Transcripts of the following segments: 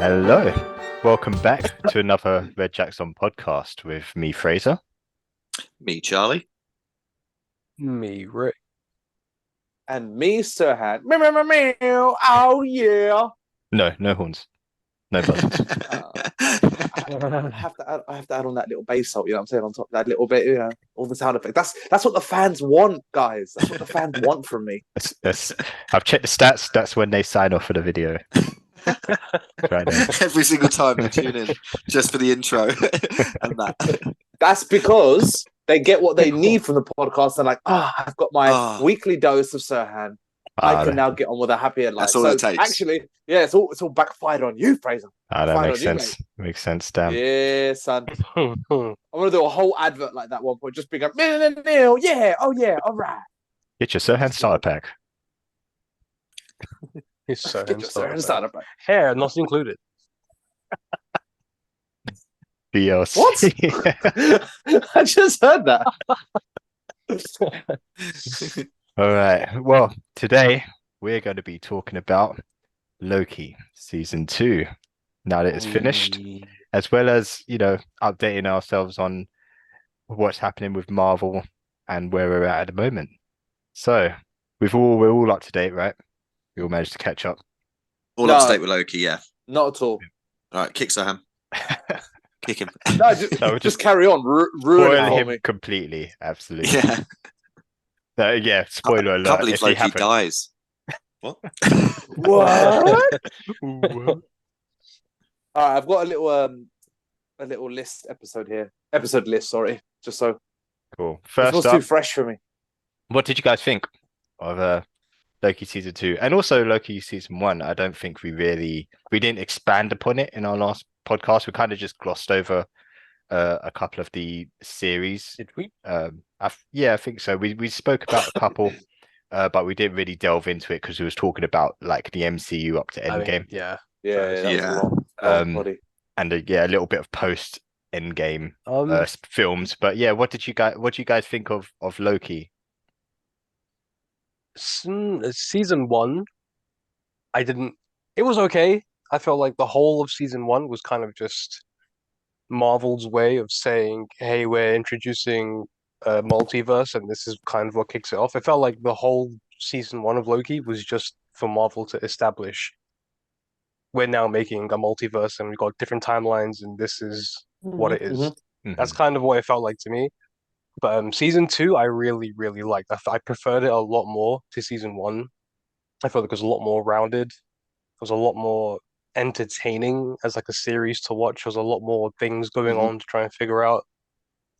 Hello, welcome back to another Red Jackson podcast with me, Fraser. Me, Charlie. Me, Rick. And me, Serhan. Meow, meow, meow, meow. Oh, yeah. No horns. No buzzers. I have to add on that little bass salt, you know what I'm saying? On top of that little bit, all the sound effects. That's what the fans want, guys. That's what the fans want from me. I've checked the stats. That's when they sign off for the video. Right now. Every single time they tune in just for the intro and that. That's because they get what they need from the podcast. And like, I've got my weekly dose of Serhan. I can now get on with a happier life. That's all it takes. Actually, yeah, it's all backfired on you, Fraser. That makes sense. Makes sense, damn. Yeah, son. I'm gonna do a whole advert like that one point. Just be like, yeah, oh yeah, all right. Get your Serhan starter pack. His Serhan starter pack. Hair not included. DLC. What? I just heard that. All right. Well, today we're going to be talking about Loki season 2. Now that it's finished, as well as updating ourselves on what's happening with Marvel and where we're at the moment. So we're all up to date, right? We all managed to catch up. All up to date with Loki, yeah. Not at all. All right, kick Serhan. Kick him. No, just carry on. Ruin him completely. Absolutely. Yeah. Yeah. Spoiler alert. I can't believe Loki dies. What? What? All right, I've got a little list episode here. Episode list, sorry. Just so cool. First it was too fresh for me. What did you guys think of Loki season 2 and also Loki season 1? I don't think we didn't expand upon it in our last podcast. We kind of just glossed over a couple of the series. Did we? I think so. We spoke about a couple, but we didn't really delve into it because we was talking about like the MCU up to Endgame. Yeah. And a little bit of post Endgame films. But yeah, what do you guys think of Loki? Season 1, it was okay. I felt like the whole of season 1 was kind of just Marvel's way of saying, hey, we're introducing a multiverse and this is kind of what kicks it off. It felt like the whole season 1 of Loki was just for Marvel to establish we're now making a multiverse and we've got different timelines and this is what it is. Mm-hmm. That's kind of what it felt like to me. But season 2, I really, really liked. I preferred it a lot more to season 1. I felt like it was a lot more rounded. It was a lot more entertaining as like a series to watch. There was a lot more things going on to try and figure out.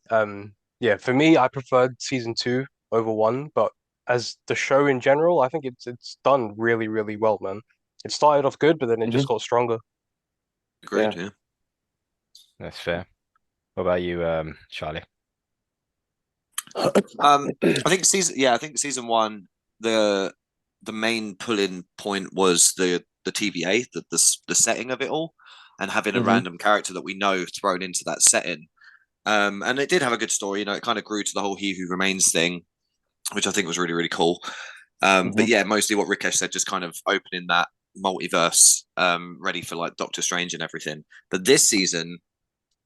For me, I preferred season 2 over 1. But as the show in general, I think it's done really, really well, man. It started off good, but then it just got stronger. Agreed, yeah. That's fair. What about you, Charlie? I think season 1, the main pull-in point was the TVA, the setting of it all, and having a random character that we know thrown into that setting. And it did have a good story. It kind of grew to the whole He Who Remains thing, which I think was really, really cool. But yeah, mostly what Rikesh said, just kind of opening that multiverse, ready for like Doctor Strange and everything. But this season,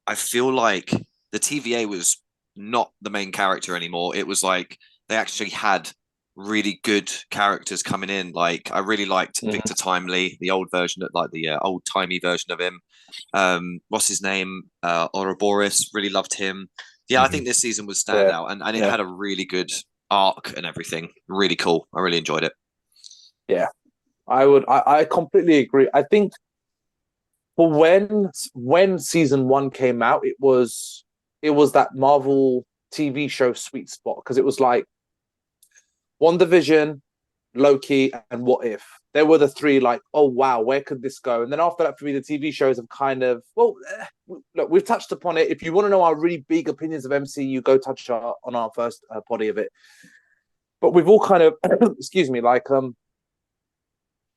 I feel like the TVA was not the main character anymore. It was like they actually had really good characters coming in. Like I really liked Victor Timely, the old version, like the old timey version of him. What's his name? Ouroboros. Really loved him. Yeah, I think this season was standout, and it had a really good arc and everything. Really cool. I really enjoyed it. Yeah, I completely agree. I think for when season 1 came out, it was that Marvel TV show sweet spot because it was like WandaVision, Loki, and What If. There were the three like, oh wow, where could this go? And then after that, for me, the TV shows have kind of look, we've touched upon it. If you want to know our really big opinions of MCU, go touch on our first poddy of it. But we've all kind of, excuse me, like I don't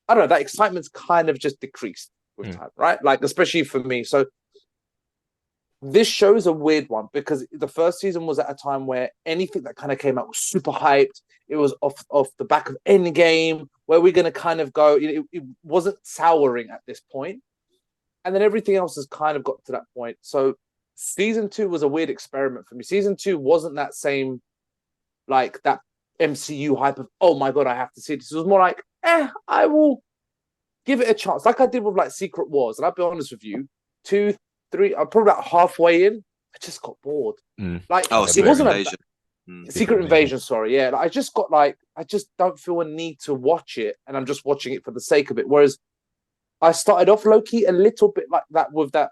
know, that excitement's kind of just decreased with time, right? Like especially for me. So this show is a weird one because the first season was at a time where anything that kind of came out was super hyped. It was off the back of Endgame, where we're going to kind of go. It wasn't souring at this point. and then everything else has kind of got to that point. So season 2 was a weird experiment for me. Season 2 wasn't that same, like that MCU hype of, oh my God, I have to see this. It was more like, I will give it a chance. Like I did with like Secret Wars. And I'll be honest with you, 2, 3, I'm probably about halfway in. I just got bored. Like it wasn't Invasion. Secret Invasion, sorry. Yeah. Like, I just got like, I just don't feel a need to watch it. And I'm just watching it for the sake of it. Whereas I started off Loki a little bit like that with that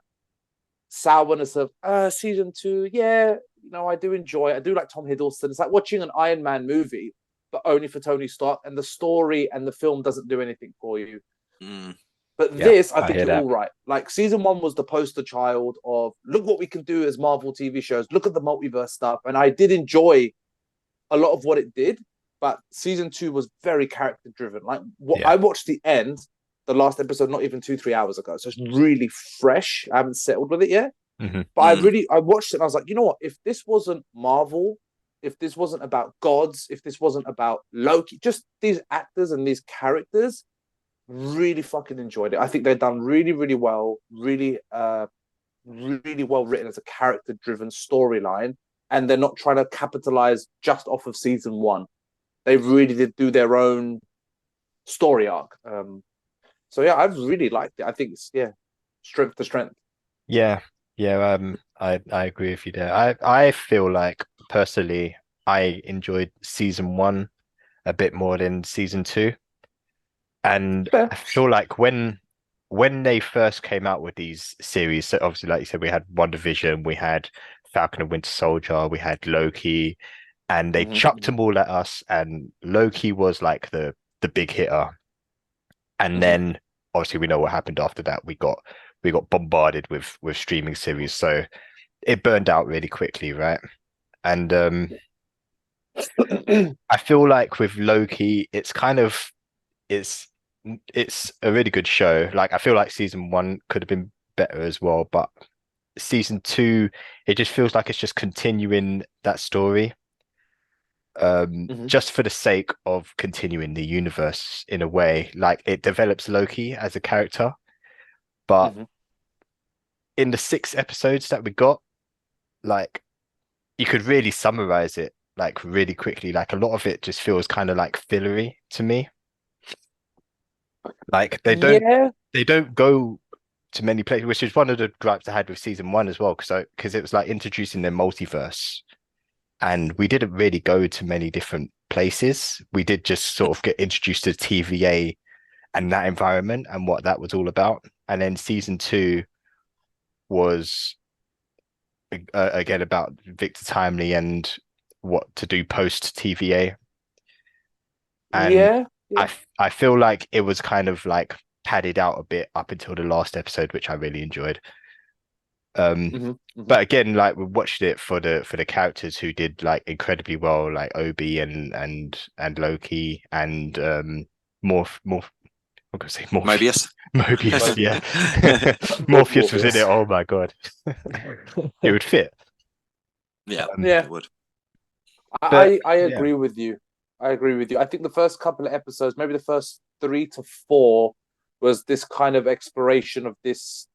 sourness of season 2. Yeah, you know, I do enjoy it. I do like Tom Hiddleston. It's like watching an Iron Man movie, but only for Tony Stark, and the story and the film doesn't do anything for you. But this, I think you're all right. Like season 1 was the poster child of look what we can do as Marvel TV shows. Look at the multiverse stuff, and I did enjoy a lot of what it did. But season 2 was very character driven. Like I watched the end, the last episode, not even 2-3 hours ago. So it's really fresh. I haven't settled with it yet. But I watched it and I was like, you know what? If this wasn't Marvel, if this wasn't about gods, if this wasn't about Loki, just these actors and these characters, really fucking enjoyed it. I think they've done really, really well, really well written as a character-driven storyline. And they're not trying to capitalize just off of season 1. They really did do their own story arc. So yeah, I've really liked it. I think it's strength to strength. Yeah. I agree with you there. I feel like personally I enjoyed season 1 a bit more than season 2. And I feel like when they first came out with these series, so obviously like you said, we had WandaVision, we had Falcon and Winter Soldier, we had Loki, and they chucked them all at us, and Loki was like the big hitter. And then obviously we know what happened after that. We got bombarded with streaming series, so it burned out really quickly, right? And I feel like with Loki, it's a really good show. Like I feel like season 1 could have been better as well, but season 2, it just feels like it's just continuing that story. Just for the sake of continuing the universe in a way. Like it develops Loki as a character, but in the 6 episodes that we got, like you could really summarize it like really quickly. Like a lot of it just feels kind of like fillery to me. Like they don't go to many places, which is one of the gripes I had with season 1 as well, because it was like introducing the multiverse, and we didn't really go to many different places. We did just sort of get introduced to TVA and that environment and what that was all about. And then season 2 was again about Victor Timely and what to do post TVA. And I feel like it was kind of like padded out a bit up until the last episode, which I really enjoyed. But again, like we watched it for the characters who did like incredibly well, like Obi and Loki and I'm gonna say Morpheus. Mobius, yeah. Morpheus was in it. Oh my god, it would fit. Yeah, it would. I agree with you. I think the first couple of episodes, maybe the first 3 to 4, was this kind of exploration of this,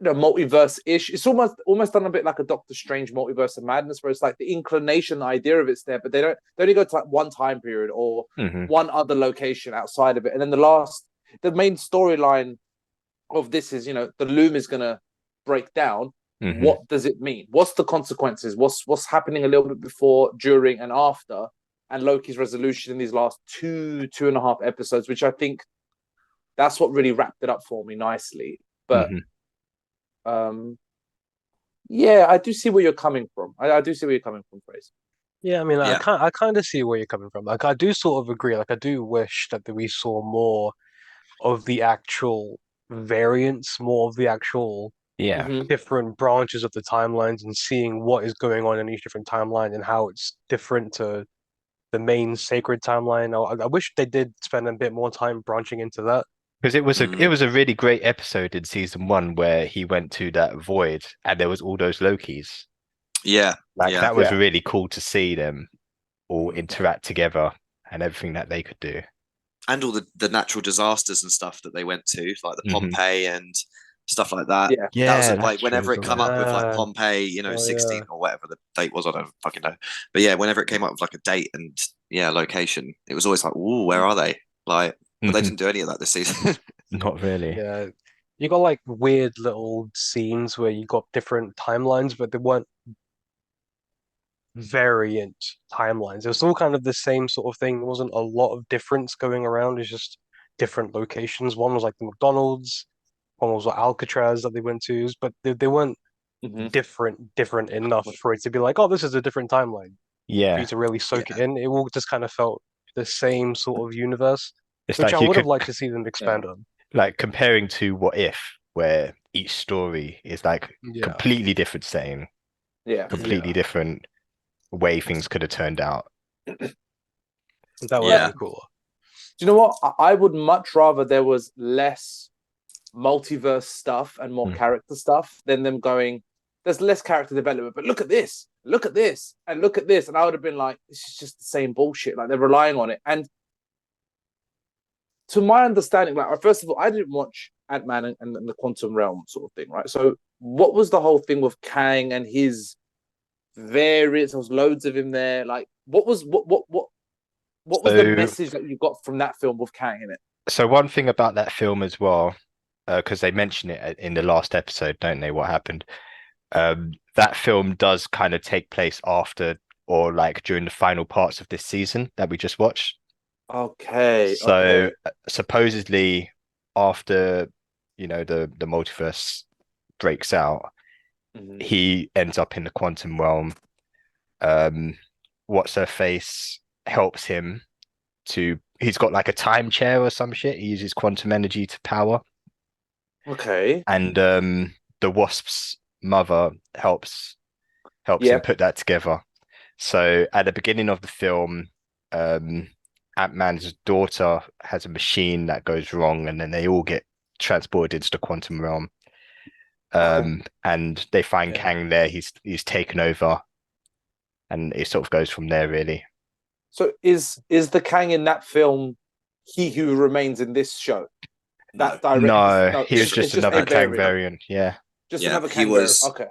multiverse-ish. It's almost done a bit like a Doctor Strange multiverse of madness, where it's like the inclination, the idea of it's there, but they only go to like one time period or one other location outside of it. And then the main storyline of this is, the loom is gonna break down. What does it mean? What's the consequences? What's happening a little bit before, during, and after? And Loki's resolution in these last 2.5 episodes, which I think that's what really wrapped it up for me nicely. But I do see where you're coming from. I do see where you're coming from, Fraser. Yeah, I mean, I kind of see where you're coming from. Like, I do sort of agree. Like, I do wish that we saw more of the actual variants, more of the actual different branches of the timelines, and seeing what is going on in each different timeline and how it's different to the main sacred timeline. I wish they did spend a bit more time branching into that. Because it was a really great episode in season 1 where he went to that void and there was all those Lokis. That was really cool to see them all interact together and everything that they could do. And all the natural disasters and stuff that they went to, like the Pompeii and stuff like that. Yeah. That was Yeah, like that's whenever true it as come well. up with like Yeah. Pompeii, you know, Oh, 16 yeah. or whatever the date was, I don't fucking know. But yeah, whenever it came up with like a date and location, it was always like, ooh, where are they? Like, but they Mhm. didn't do any of that this season. Not really. Yeah. You got like weird little scenes where you got different timelines, but they weren't variant timelines. It was all kind of the same sort of thing. There wasn't a lot of difference going around. It's just different locations. One was like the McDonald's, one was like Alcatraz that they went to, but they weren't Mhm. different enough for it to be like, oh, this is a different timeline. For you Yeah, to really soak it Yeah. in. It all just kind of felt the same sort of universe, it's which I like you would have could liked to see them expand on. like comparing to What If, where each story is like Yeah. completely different setting, Yeah. completely different way things could have turned out. That would Yeah. have been cooler. Do you know what? I would much rather there was less multiverse stuff and more Mm. character stuff than them going, there's less character development, but look at this, and look at this. And I would have been like, this is just the same bullshit. Like they're relying on it. And to my understanding, like first of all, I didn't watch Ant-Man and the Quantum Realm sort of thing, right? So what was the whole thing with Kang and his variants? There was loads of him there. Like, what was the So, message that you got from that film with Kang in it? so one thing about that film as well, because they mention it in the last episode, don't they? What happened? That film does kind of take place after or like during the final parts of this season that we just watched. Okay. So supposedly after the multiverse breaks out, Mhm. he ends up in the quantum realm. What's her face helps him he's got like a time chair or some shit. He uses quantum energy to power. Okay. And the Wasp's mother helps him Yep. put that together. So at the beginning of the film, Ant-Man's daughter has a machine that goes wrong, and then they all get transported into the quantum realm. And they find Yeah. Kang there. He's taken over, and it sort of goes from there, really. So is the Kang in that film he who remains in this show? That direct? No, he was it's just another a Kang variant. variant. Yeah. Just Yeah, another he Kang was- variant. Okay.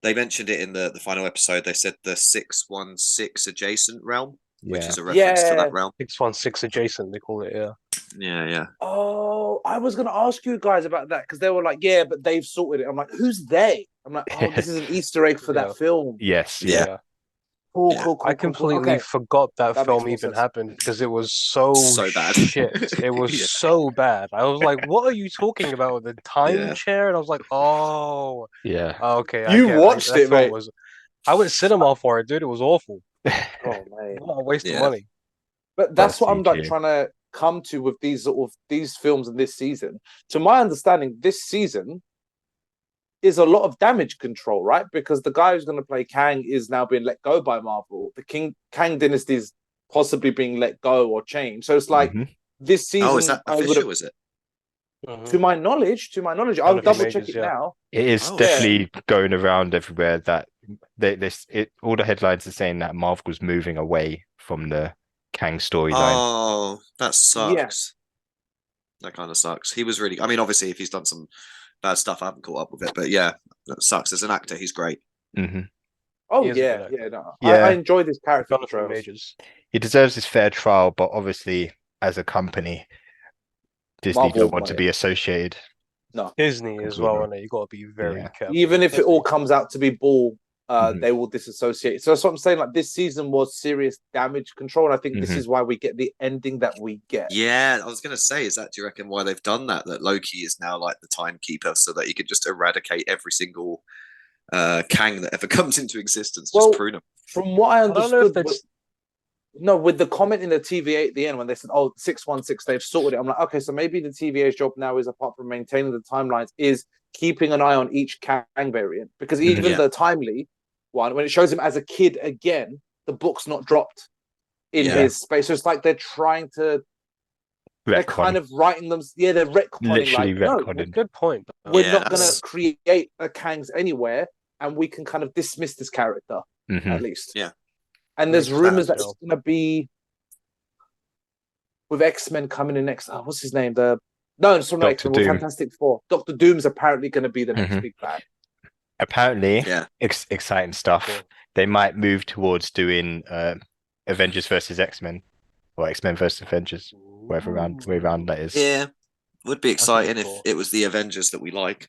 They mentioned it in the final episode. They said the 616 adjacent realm, which Yeah. is a reference to Yeah. that realm. 616 adjacent, they call it, yeah. Yeah. Oh, I was gonna ask you guys about that because they were like, yeah, but they've sorted it. I'm like, who's they? I'm like, oh, this is an Easter egg for Yeah. that film. Yes. Yeah. Yeah. Cool, Yeah. cool, cool. I cool, cool. completely Okay. forgot that That film makes more even sense. happened because it was so So bad. shit. It was Yeah. so bad. I was like, what are you talking about? The time Yeah. chair? And I was like, oh, Yeah. okay. I You get watched that it, film mate. was. I went cinema for it, dude. It was awful. Oh, mate. What a waste of Yeah. money. But that's what I'm like CG. trying to come to with these sort of these films in this season. To my understanding, this season is a lot of damage control, right? Because the guy who's going to play Kang is now being let go by Marvel. The Kang dynasty is possibly being let go or changed. So it's like Mhm. this season. Oh, is that I would official? have, Is it? to my knowledge, I'll of the double majors, check it yeah. now. It is Oh, definitely going around everywhere that all the headlines are saying that Marvel was moving away from the Kang storyline. Oh, that Yeah. sucks. That kind of sucks. He was really. I mean, obviously, if he's done some bad stuff, I haven't caught up with it. But yeah, that sucks. As an actor, he's great. Hmm. Oh He is a yeah, good actor. yeah. No, Yeah. I enjoy this character Jonathan portrayals. Majors. He deserves his fair trial, but obviously, as a company, Disney Marvel don't want to want be associated. No, Disney as well, Completely. and you got to be very Yeah. careful. even if it all comes out to be bull, Mhm. they will disassociate. So that's what I'm saying. Like this season was serious damage control, and I think this Mhm. is why we get the ending that we get. Yeah, I was gonna say, is that, do you reckon, why they've done that? That Loki is now like the timekeeper, so that he could just eradicate every single Kang that ever comes into existence, just Well, prune them. From what I I don't know if understood, that's no, with the comment in the TVA at the end when they said, "Oh, 616, they've sorted it." I'm like, okay, so maybe the TVA's job now is, apart from maintaining the timelines, is keeping an eye on each Kang variant, because even Yeah. the timely one, when it shows him as a kid again, the book's not dropped in Yeah. his space. So it's like they're trying to, they're kind Retcon. of writing them. Yeah, they're retconning. Literally Like, no, retconning. good point. we're Yeah, not going that's- to create a Kangs anywhere, and we can kind of dismiss this character Mhm. at least. Yeah. And there's Makes rumors sense, that it's going to be with X-Men coming in next. Oh, what's his name? The No, it's not Doctor X-Men. Well, Doom. Fantastic Four. Doctor Doom's apparently going to be the next Mhm. big bad. Apparently, Yeah. exciting stuff. Cool. They might move towards doing Avengers versus X-Men or X-Men versus Avengers, whatever way round that is. Yeah. Would be exciting if cool. it was the Avengers that we like.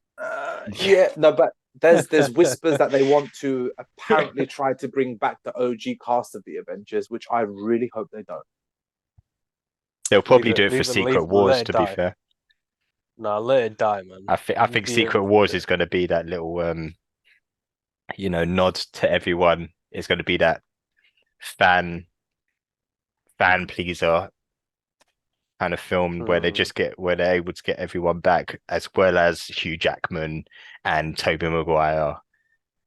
Yeah, no, but there's whispers that they want to apparently try to bring back the OG cast of the Avengers, which I really hope they don't. They'll probably do it for Secret Wars, let it to die. be fair. Nah, let it die, man. I think Secret Wars is going to be that little nod to everyone. It's going to be that fan pleaser kind of film where they're able to get everyone back, as well as Hugh Jackman and Tobey Maguire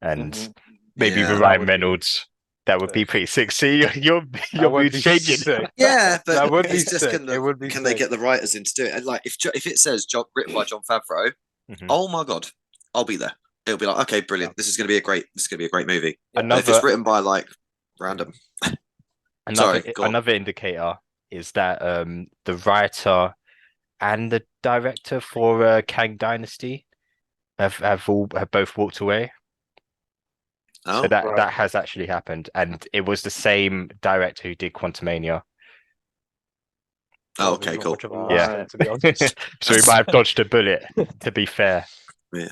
and maybe Yeah. Ryan Reynolds. That would be pretty sick. See, your mood changing. Yeah, but That would be it's just sick. It would be can they sick. get the writers in to do it? And like if it says written by John Favreau, Mhm. oh my god, I'll be there. It'll be like, okay, brilliant. This is gonna be a great movie. But Another if it's written by like random. another indicator is that the writer and the director for Kang Dynasty have both walked away. Oh, So that has actually happened, and it was the same director who did Quantumania. oh okay, cool. Yeah. To be honest. So he might have dodged a bullet, to be fair. Yeah.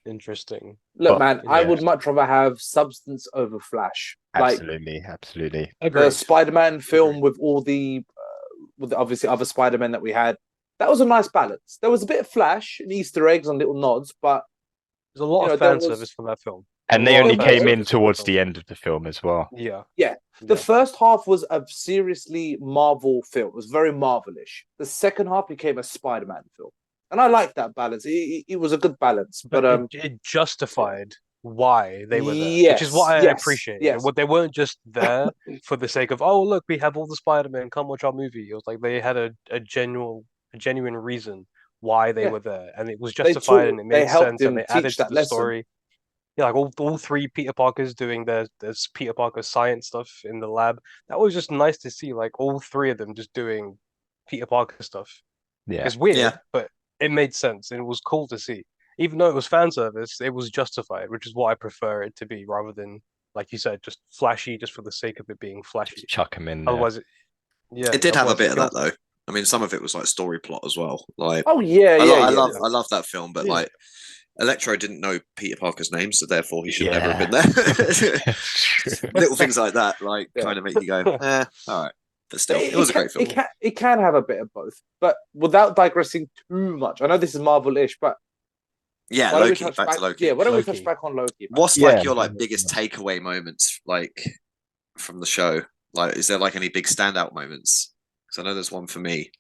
Interesting. Look, But- man, I yeah. would much rather have substance over Flash. Like Absolutely. the Spider-Man film with all with the obviously other Spider-Men that we had. That was a nice balance. There was a bit of Flash and Easter eggs and little nods, but There's a lot of there fan was- service for that film. And they A lot only of fan came in service for that towards film. the end of the film as well. Yeah. The first half was a seriously Marvel film. It was very Marvelish. The second half became a Spider-Man film. And I like that balance. It was a good balance. But it justified why they were there, which is what I appreciate. Yes. They weren't just there for the sake of, oh, look, we have all the Spider-Man, come watch our movie. It was like they had a genuine reason why they were there, and it was justified and it made sense, and they added to the story. Yeah, like all three Peter Parkers doing their Peter Parker science stuff in the lab. That was just nice to see, like all three of them just doing Peter Parker stuff. Yeah. It's weird, Yeah. but it made sense and it was cool to see. Even though it was fan service, it was justified, which is what I prefer it to be, rather than, like you said, just flashy just for the sake of it being flashy. Just chuck them in there. Otherwise, It did have a bit of that though. I mean, some of it was like story plot as well. Like, I love that film, but like, Electro didn't know Peter Parker's name, so therefore he should never have been there. Little things like that, like, kind of make you go, all right. But still, it was a great film. It can have a bit of both, but without digressing too much. I know this is Marvel-ish, but yeah, Loki. Back to Loki. Yeah, why don't we Loki. touch back on Loki? What's like your like biggest takeaway moments, like from the show? Like, is there like any big standout moments? Because I know there's one for me.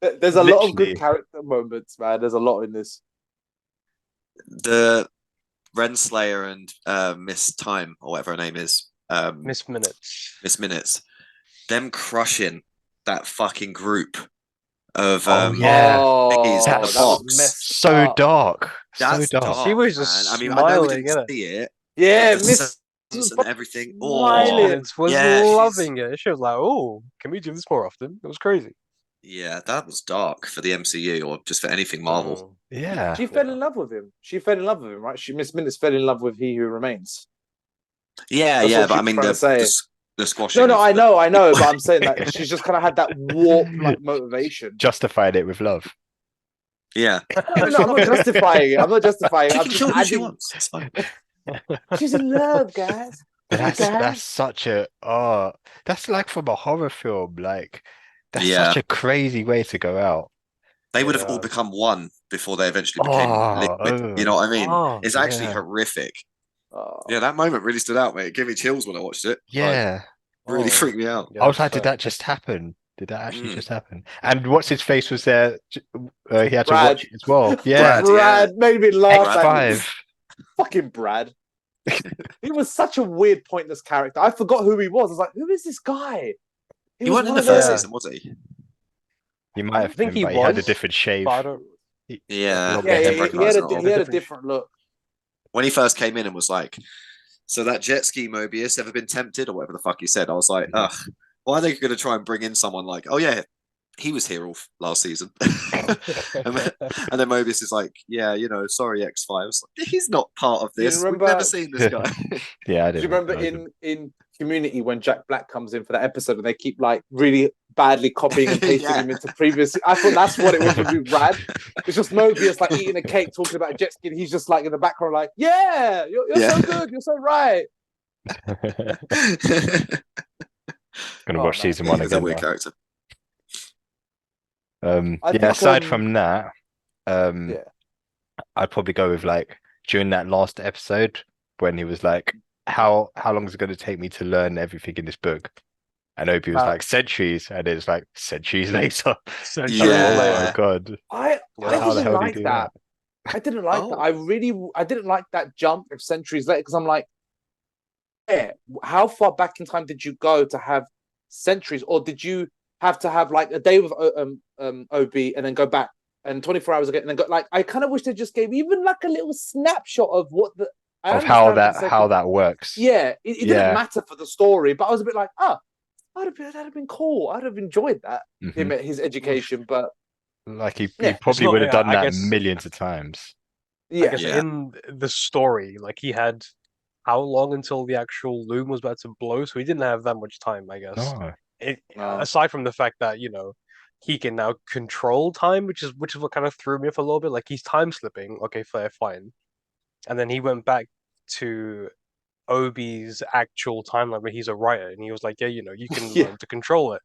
There's a lot of good character moments, man. There's a lot in this. The Renslayer and Miss Time, or whatever her name is, Miss Minutes. Miss Minutes, them crushing that fucking group of That's in the box. So dark. That's so dark. She was just man. I mean, I know we smiling, didn't see it. Yeah, but the Miss sense and everything. smiling. Was yeah, loving it. She was like, "Oh, can we do this more often?" It was crazy. Yeah, that was dark for the MCU or just for anything Marvel. Yeah. She fell in love with him. Right? Miss Minutes fell in love with He Who Remains. Yeah, That's yeah, what but she I mean was trying to the squashing. No, I know, but I'm saying that she's just kind of had that warp like motivation. Justified it with love. Yeah. No, I'm not justifying it. I'm not justifying it. She I'm can just kill who she adding. wants. It's fine. She's in love, guys. But that's such a that's like from a horror film. Like that's Yeah. such a crazy way to go out. They would have all become one before they eventually became liquid. You know what I mean? It's actually horrific. Yeah, that moment really stood out, mate. It gave me chills when I watched it. Yeah. Like, really freaked me out. I was like, did that just happen? Did that actually just happen? And what's his face was there? He had to watch it as well. Yeah. Brad made me laugh. X5. Fucking Brad. He was such a weird, pointless character. I forgot who he was. I was like, who is this guy? He wasn't in the first season, was he? He might have been, he but he had a different shave. Yeah. He had a different look. When he first came in and was like, so that jet ski Mobius ever been tempted or whatever the fuck he said, I was like, ugh, why are they going to try and bring in someone like, oh yeah, he was here all last season, and then Mobius is like, yeah, sorry, X-Files, he's not part of this. We've never seen this guy. Yeah, I Do didn't you remember in Community when Jack Black comes in for that episode and they keep like really badly copying and pasting him into previous? I thought that's what it was with Rad. It's just Mobius like eating a cake, talking about a jet ski. And he's just like in the background, like, yeah, you're so good, you're so right. Gonna watch season 1 He's again. a weird character. Aside from that, yeah, I'd probably go with like during that last episode when he was like, how long is it going to take me to learn everything in this book? And Obi was like, centuries, and it's like centuries later. Centuries later. Oh my god! I didn't like that. I didn't like that. I didn't like that jump of centuries later because I'm like, yeah, how far back in time did you go to have centuries, or did you have to have like a day with OB and then go back and 24 hours again and then go? Like, I kind of wish they just gave even like a little snapshot of what the how that works. Yeah, it didn't matter for the story, but I was a bit like, that'd have been cool. I'd have enjoyed that him at his education, but like he probably would have done that millions of times. Yeah, I guess in the story, like he had how long until the actual loom was about to blow, so he didn't have that much time, I guess. Aside from the fact that he can now control time, which is what kind of threw me off a little bit. Like he's time slipping, okay, fair, fine, and then he went back to Obi's actual timeline where he's a writer, and he was like, yeah, you can learn to control it,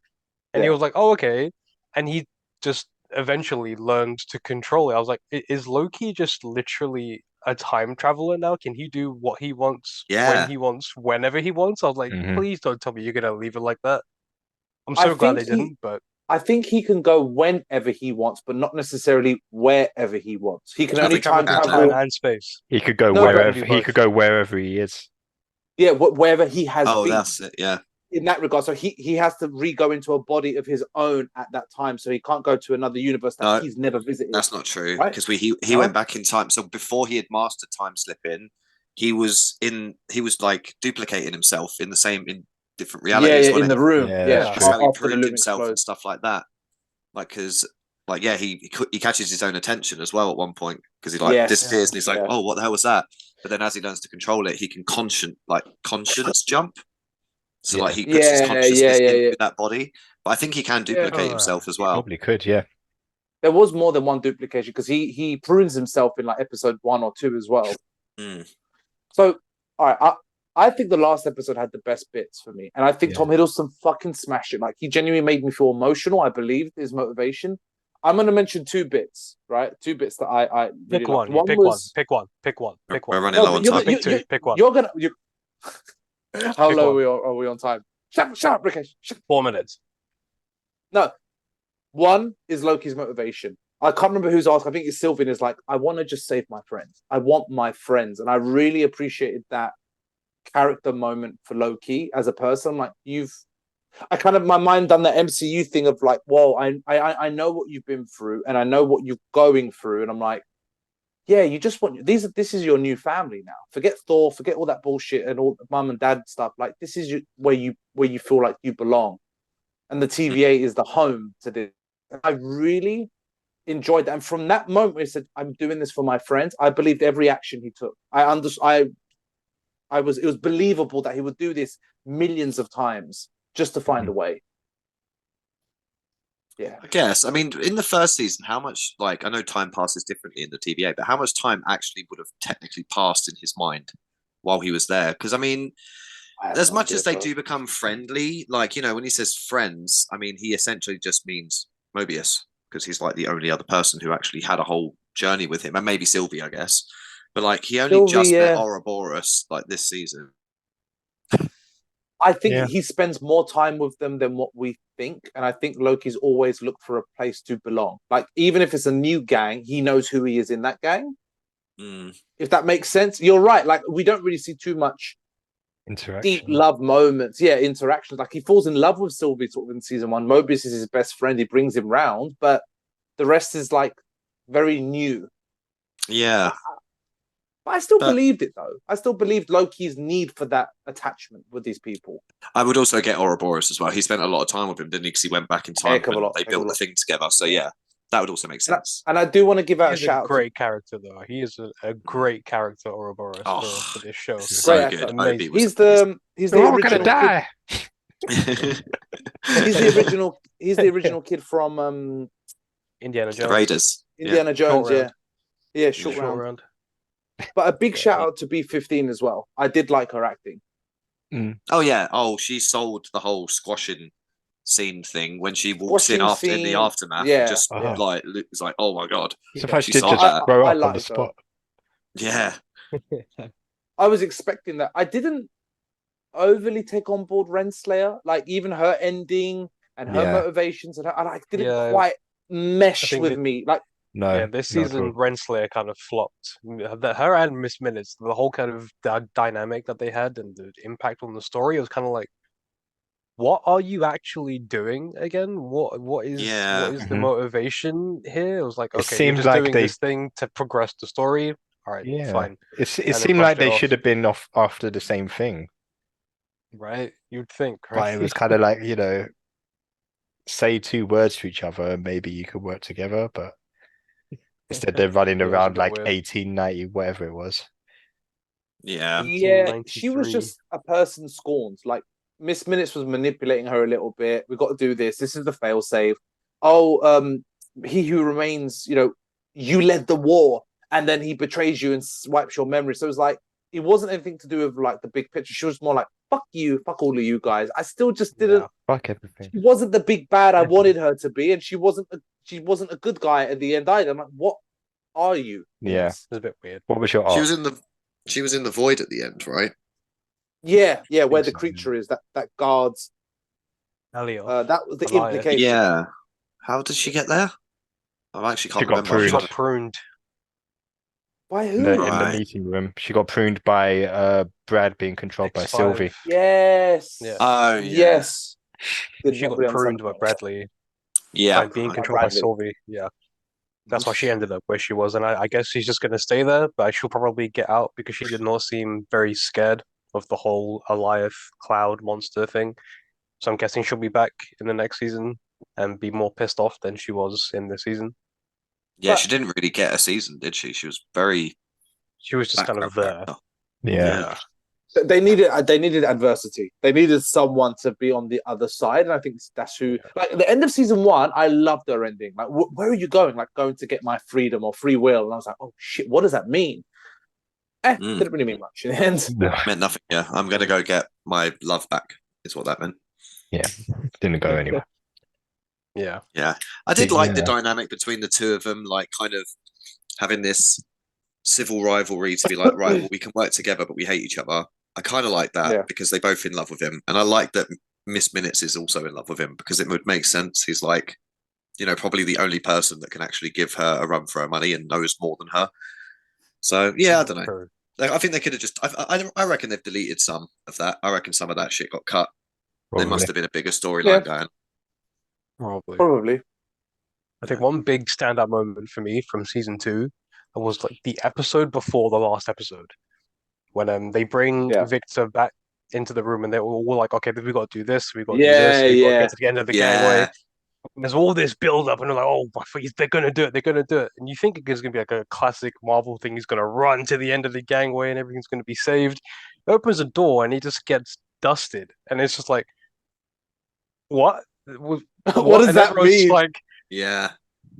and he was like, oh, okay, and he just eventually learned to control it. I was like, is Loki just literally a time traveler now? Can he do what he wants when he wants, whenever he wants? I was like, please don't tell me you're gonna leave it like that. I'm so glad they didn't, but I think he can go whenever he wants, but not necessarily wherever he wants. He can only time travel and space. He could go wherever. He could go wherever he is. Yeah, wherever he has been. Oh, that's it. Yeah. In that regard, so he has to re-go into a body of his own at that time, so he can't go to another universe that he's never visited. That's not true, because he went back in time. So before he had mastered time slipping, he was like duplicating himself in different realities. Yeah, in the room. That's how he proved himself and stuff like that. Like, because he catches his own attention as well at one point because he disappears and he's like, oh, what the hell was that? But then as he learns to control it, he can conscience jump. So like he puts his consciousness into that body. But I think he can duplicate himself as well. Probably could, yeah. There was more than one duplication because he prunes himself in like episode 1 or 2 as well. So, all right, I think the last episode had the best bits for me, and I think Tom Hiddleston fucking smashed it. Like he genuinely made me feel emotional. I believe his motivation. I'm going to mention 2 bits, right? 2 bits that I really pick one. Pick one. We're running low on time. Pick one. How low are we on time? Shut up, Rikesh. 4 minutes. No. One is Loki's motivation. I can't remember who's asked. I think it's Sylvian is like, I want to just save my friends. I want my friends. And I really appreciated that character moment for Loki as a person. Like my mind done the MCU thing of like, whoa, I know what you've been through and I know what you're going through. And I'm like, yeah, you just want this is your new family now. Forget Thor, forget all that bullshit and all the mum and dad stuff. Like this is where you feel like you belong. And the TVA is the home to this. I really enjoyed that. And from that moment where he said, I'm doing this for my friends, I believed every action he took. It was believable that he would do this millions of times just to find a way. Yeah. I guess. I mean, in the first season, how much, I know time passes differently in the TVA, but how much time actually would have technically passed in his mind while he was there? Because, I mean, as much as they do become friendly, when he says friends, I mean, he essentially just means Mobius, because he's like the only other person who actually had a whole journey with him, and maybe Sylvie, I guess. But he only just met Ouroboros this season. I think he spends more time with them than what we think, and I think Loki's always looked for a place to belong. Even if it's a new gang, he knows who he is in that gang. If that makes sense, you're right. We don't really see too much deep love moments. Yeah, interactions. He falls in love with Sylvie sort of in season 1. Mobius is his best friend. He brings him round, but the rest is very new. Yeah. But I still believed it, though. I still believed Loki's need for that attachment with these people. I would also get Ouroboros as well. He spent a lot of time with him, didn't he? Because he went back in time when they built the thing together. So yeah, that would also make sense. And I do want to give out a shout out. Great character, though. He is a great character, Ouroboros, for this show. So good. He's the original die. He's the original kid from Indiana Jones. The Raiders. Indiana Jones, short Short round. round. But a big shout out to B15 as well. I did like her acting. Oh yeah. Oh, she sold the whole squashing scene thing when she walks in the aftermath. Yeah. Just like it's like, oh my god. Sometimes she did just grow up on the spot. Yeah. I was expecting that. I didn't overly take on board Renslayer. Like even her ending and her motivations and I didn't quite mesh with me. Like this season Renslayer kind of flopped. Her and Miss Minutes, the whole kind of dynamic that they had and the impact on the story, it was kind of like, what are you actually doing again? What is the motivation here? It was like, okay, you're just doing this thing to progress the story. All right, fine. It seemed like they should have been off after the same thing. Right? You'd think, right? But it was kind of like, say 2 words to each other and maybe you could work together, but instead they're running around like 1890, whatever it was. Yeah. Yeah, she was just a person scorned. Like Miss Minutes was manipulating her a little bit. We've got to do this. This is the failsafe. Oh, he who remains, you led the war and then he betrays you and swipes your memory. So it was like, it wasn't anything to do with like the big picture. She was more like, fuck you, fuck all of you guys. I still just didn't. Fuck everything. She wasn't the big bad I wanted her to be, and she wasn't a good guy at the end either. I'm like, what are you? Yeah, it's a bit weird. What was your arc? She was in the void at the end, right? Yeah, where the creature is that guards. Elliot. That was the implication. Yeah. How did she get there? I actually can't remember. She got pruned. By who? In the meeting room. She got pruned by Brad being controlled by Sylvie. Yes. Yeah. Oh, yes. She got pruned by Bradley. Yeah. By being controlled by Sylvie. Yeah. That's why she ended up where she was. And I guess she's just going to stay there, but she'll probably get out because she did not seem very scared of the whole Alioth cloud monster thing. So I'm guessing she'll be back in the next season and be more pissed off than she was in this season. Yeah, she didn't really get a season, did she? She was just kind of there. Yeah. They needed adversity. They needed someone to be on the other side, and I think that's who. Like at the end of season 1, I loved their ending. Like, where are you going? Like going to get my freedom or free will? And I was like, oh shit, what does that mean? Didn't really mean much in the end. No. Meant nothing. Yeah, I'm gonna go get my love back. Is what that meant. Yeah, didn't go anywhere. Yeah. I did like the dynamic between the two of them, like kind of having this civil rivalry to be like, right, well, we can work together, but we hate each other. I kind of like that because they're both in love with him, and I like that Miss Minutes is also in love with him because it would make sense. He's like, probably the only person that can actually give her a run for her money and knows more than her. So yeah, I don't know. I think they could have just. I reckon they've deleted some of that. I reckon some of that shit got cut. There must have been a bigger storyline going. Probably. I think one big standout moment for me from season 2 was like the episode before the last episode when they bring Victor back into the room and they're all like, okay, we got to do this, we got to do this, we got to get to the end of the gangway. And there's all this build up and they're like, oh, they're gonna do it, and you think it's gonna be like a classic Marvel thing. He's gonna run to the end of the gangway and everything's gonna be saved. He opens a door and he just gets dusted, and it's just like, what? What does that mean? Like, yeah.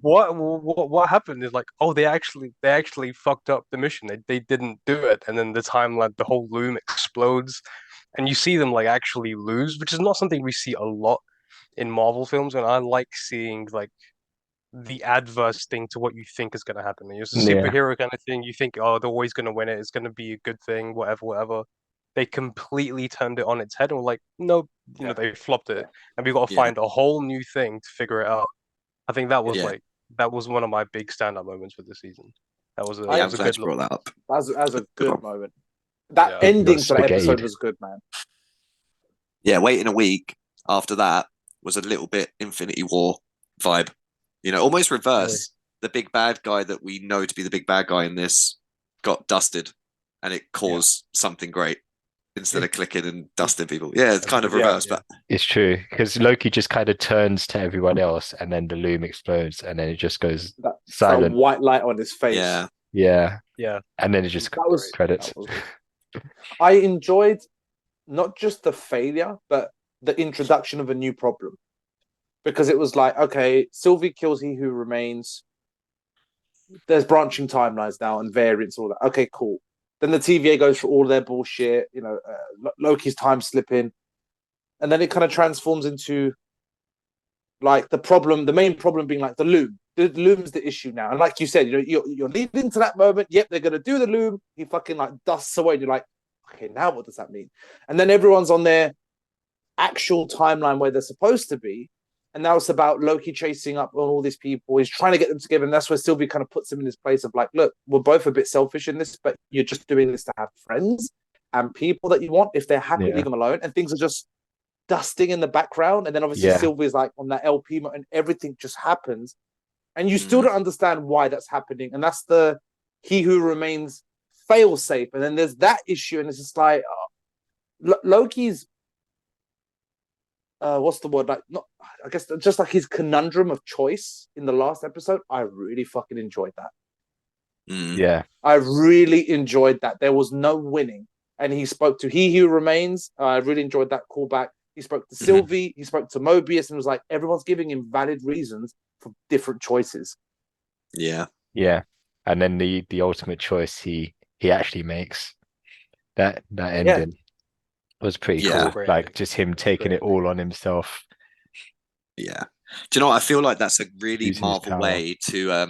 What happened is like, oh, they actually fucked up the mission. They didn't do it, and then the timeline, the whole loom explodes, and you see them like actually lose, which is not something we see a lot in Marvel films. And I like seeing like the adverse thing to what you think is going to happen. It's a superhero kind of thing. You think, oh, they're always going to win it. It's going to be a good thing. Whatever. They completely turned it on its head and were like, no, they flopped it, and we got to find a whole new thing to figure it out. I think that was that was one of my big standout moments for the season. That was a good brought that up. That was a good moment. That ending to that episode was good, man. Yeah, waiting a week after that was a little bit Infinity War vibe. Almost reverse. The big bad guy that we know to be the big bad guy in this got dusted, and it caused something great instead of clicking and dusting people. Yeah, it's kind of reverse, but it's true because Loki just kind of turns to everyone else, and then the loom explodes, and then it just goes that silent. white light on his face. Yeah, and then it just credits. I enjoyed not just the failure, but the introduction of a new problem, because it was like, okay, Sylvie kills He Who Remains. There's branching timelines now and variants, all that. Okay, cool. Then the TVA goes through all their bullshit, Loki's time slipping, and then it kind of transforms into like the main problem being like the loom. The loom's the issue now, and like you said, you're leading to that moment. Yep, they're gonna do the loom. He fucking like dusts away, and you're like, okay, now what does that mean? And then everyone's on their actual timeline where they're supposed to be, and now it's about Loki chasing up on all these people. He's trying to get them together, and that's where Sylvie kind of puts him in this place of like, look, we're both a bit selfish in this, but you're just doing this to have friends and people that you want. If they're happy, leave them alone. And things are just dusting in the background, and then obviously Sylvie's like on that LP mode, and everything just happens, and you still don't understand why that's happening. And that's the He Who Remains fail safe. And then there's that issue, and it's just like Loki's what's the word? Like, not, I guess, just like his conundrum of choice in the last episode. I really fucking enjoyed that. Yeah, I really enjoyed that. There was no winning, and he spoke to He Who Remains. I really enjoyed that callback. He spoke to Sylvie. He spoke to Mobius, and was like, everyone's giving him valid reasons for different choices. Yeah, and then the ultimate choice he actually makes, that ending was pretty cool. Like just him taking it all on himself. Yeah. Do you know what? I feel like that's a really Marvel way to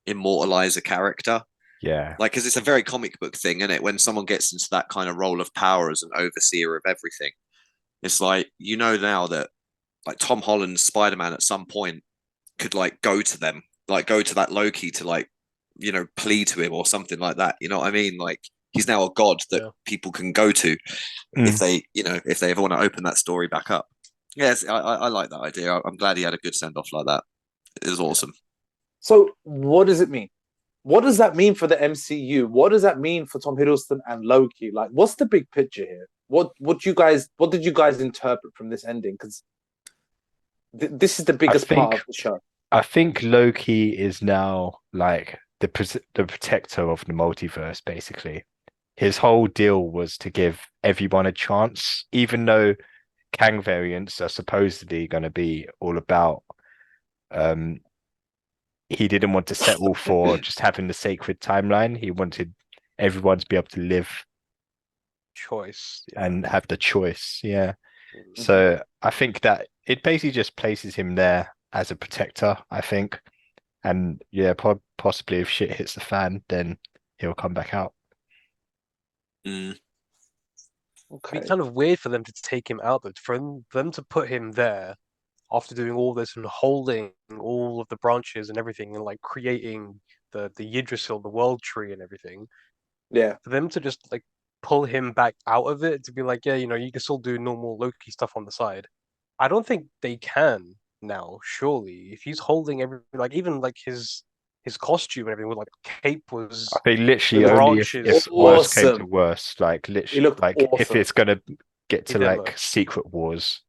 immortalize a character. Yeah. Like, because it's a very comic book thing, isn't it? When someone gets into that kind of role of power as an overseer of everything, it's like, now that like Tom Holland's Spider-Man at some point could like go to them, like go to that Loki to like, plead to him or something like that. You know what I mean? Like, he's now a god that people can go to if they, if they ever want to open that story back up. Yes, I like that idea. I'm glad he had a good send off like that. It was awesome. So, what does it mean? What does that mean for the MCU? What does that mean for Tom Hiddleston and Loki? Like, what's the big picture here? What did you guys interpret from this ending? Because this is the biggest part of the show. I think Loki is now like the protector of the multiverse, basically. His whole deal was to give everyone a chance, even though Kang variants are supposedly going to be all about he didn't want to settle for just having the sacred timeline. He wanted everyone to be able to live choice and have the choice. So I think that it basically just places him there as a protector, I think. And possibly if shit hits the fan, then he'll come back out. Okay. It'd be kind of weird for them to take him out, but for them to put him there after doing all this and holding all of the branches and everything and like creating the Yggdrasil, the world tree and everything. Yeah. For them to just like pull him back out of it, to be like, you can still do normal Loki stuff on the side. I don't think they can now, surely. If he's holding even like his costume and everything with like cape was I think literally only if worst came to worst, like literally like if it's gonna get to like Secret Wars,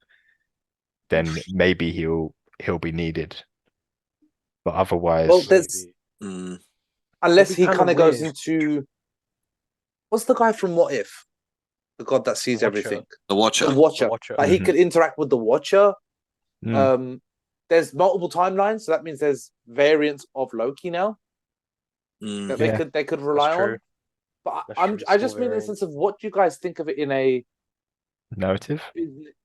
then maybe he'll be needed. But otherwise, unless he kind of goes into what's the guy from What If? The god that sees everything. The Watcher. The Watcher. Like he could interact with the Watcher. There's multiple timelines, so that means there's variants of Loki now that they could rely on. But I just mean in the sense of what do you guys think of it in a narrative?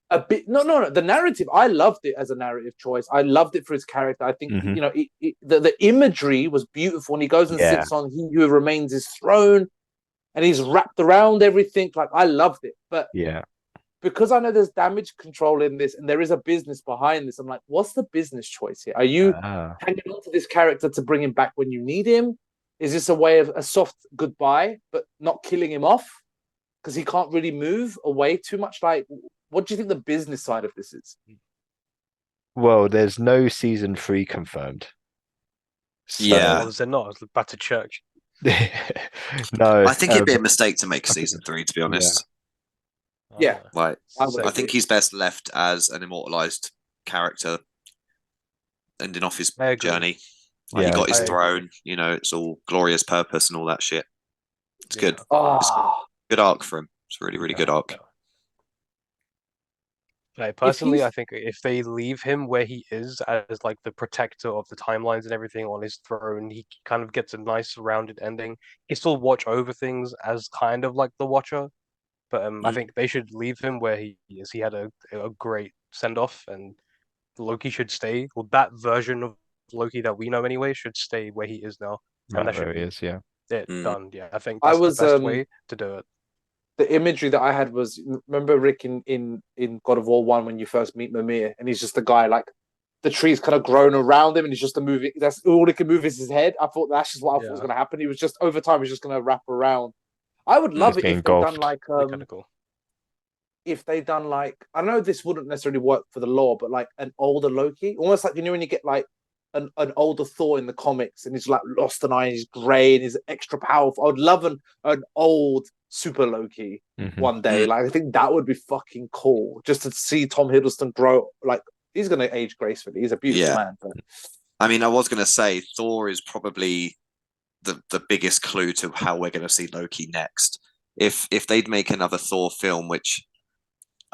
A bit no. The narrative, I loved it as a narrative choice. I loved it for his character. I think the imagery was beautiful. When he goes and sits on He Who Remains his throne, and he's wrapped around everything. Like I loved it, but because I know there's damage control in this and there is a business behind this, I'm like, what's the business choice here? Are you hanging on to this character to bring him back when you need him? Is this a way of a soft goodbye, but not killing him off because he can't really move away too much? Like, what do you think the business side of this is? Well, there's no season 3 confirmed. So, is there not? It's back to church. No, I think it'd be a mistake to make a season 3, to be honest. Yeah. Like, I would I think he's best left as an immortalized character, ending off his I agree. journey. Like, Yeah, he got his I agree. throne, you know, it's all glorious purpose and all that shit. It's good. Oh, Good arc for him. It's a really, really good arc. Like, personally, he's- I think if they leave him where he is as like the protector of the timelines and everything on his throne, he kind of gets a nice rounded ending. He still watch over things as kind of like the Watcher, but I think they should leave him where he is. He had a great send off, and Loki should stay. Well, that version of Loki that we know anyway should stay where he is now, and right that where should he be is. Yeah. it Mm. done. Yeah, I think I that's was, the best way to do it. the imagery that I had was, remember Rick in God of War 1 when you first meet Mimir, and he's just the guy, like, the tree's kind of grown around him, and he's just a moving. That's all he can move is his head. I thought that's just what I thought was going to happen. He was just, over time, he's just going to wrap around. I would love it if they done like Kind of cool. if they done like, I know this wouldn't necessarily work for the lore, but like an older Loki, almost like, you know, when you get like an older Thor in the comics, and he's like lost an eye, he's grey, and he's extra powerful. I would love an old super Loki one day. Like, I think that would be fucking cool, just to see Tom Hiddleston grow. Like, he's gonna age gracefully. He's a beautiful man. But... I mean, I was gonna say Thor is probably the biggest clue to how we're gonna see Loki next. If they'd make another Thor film, which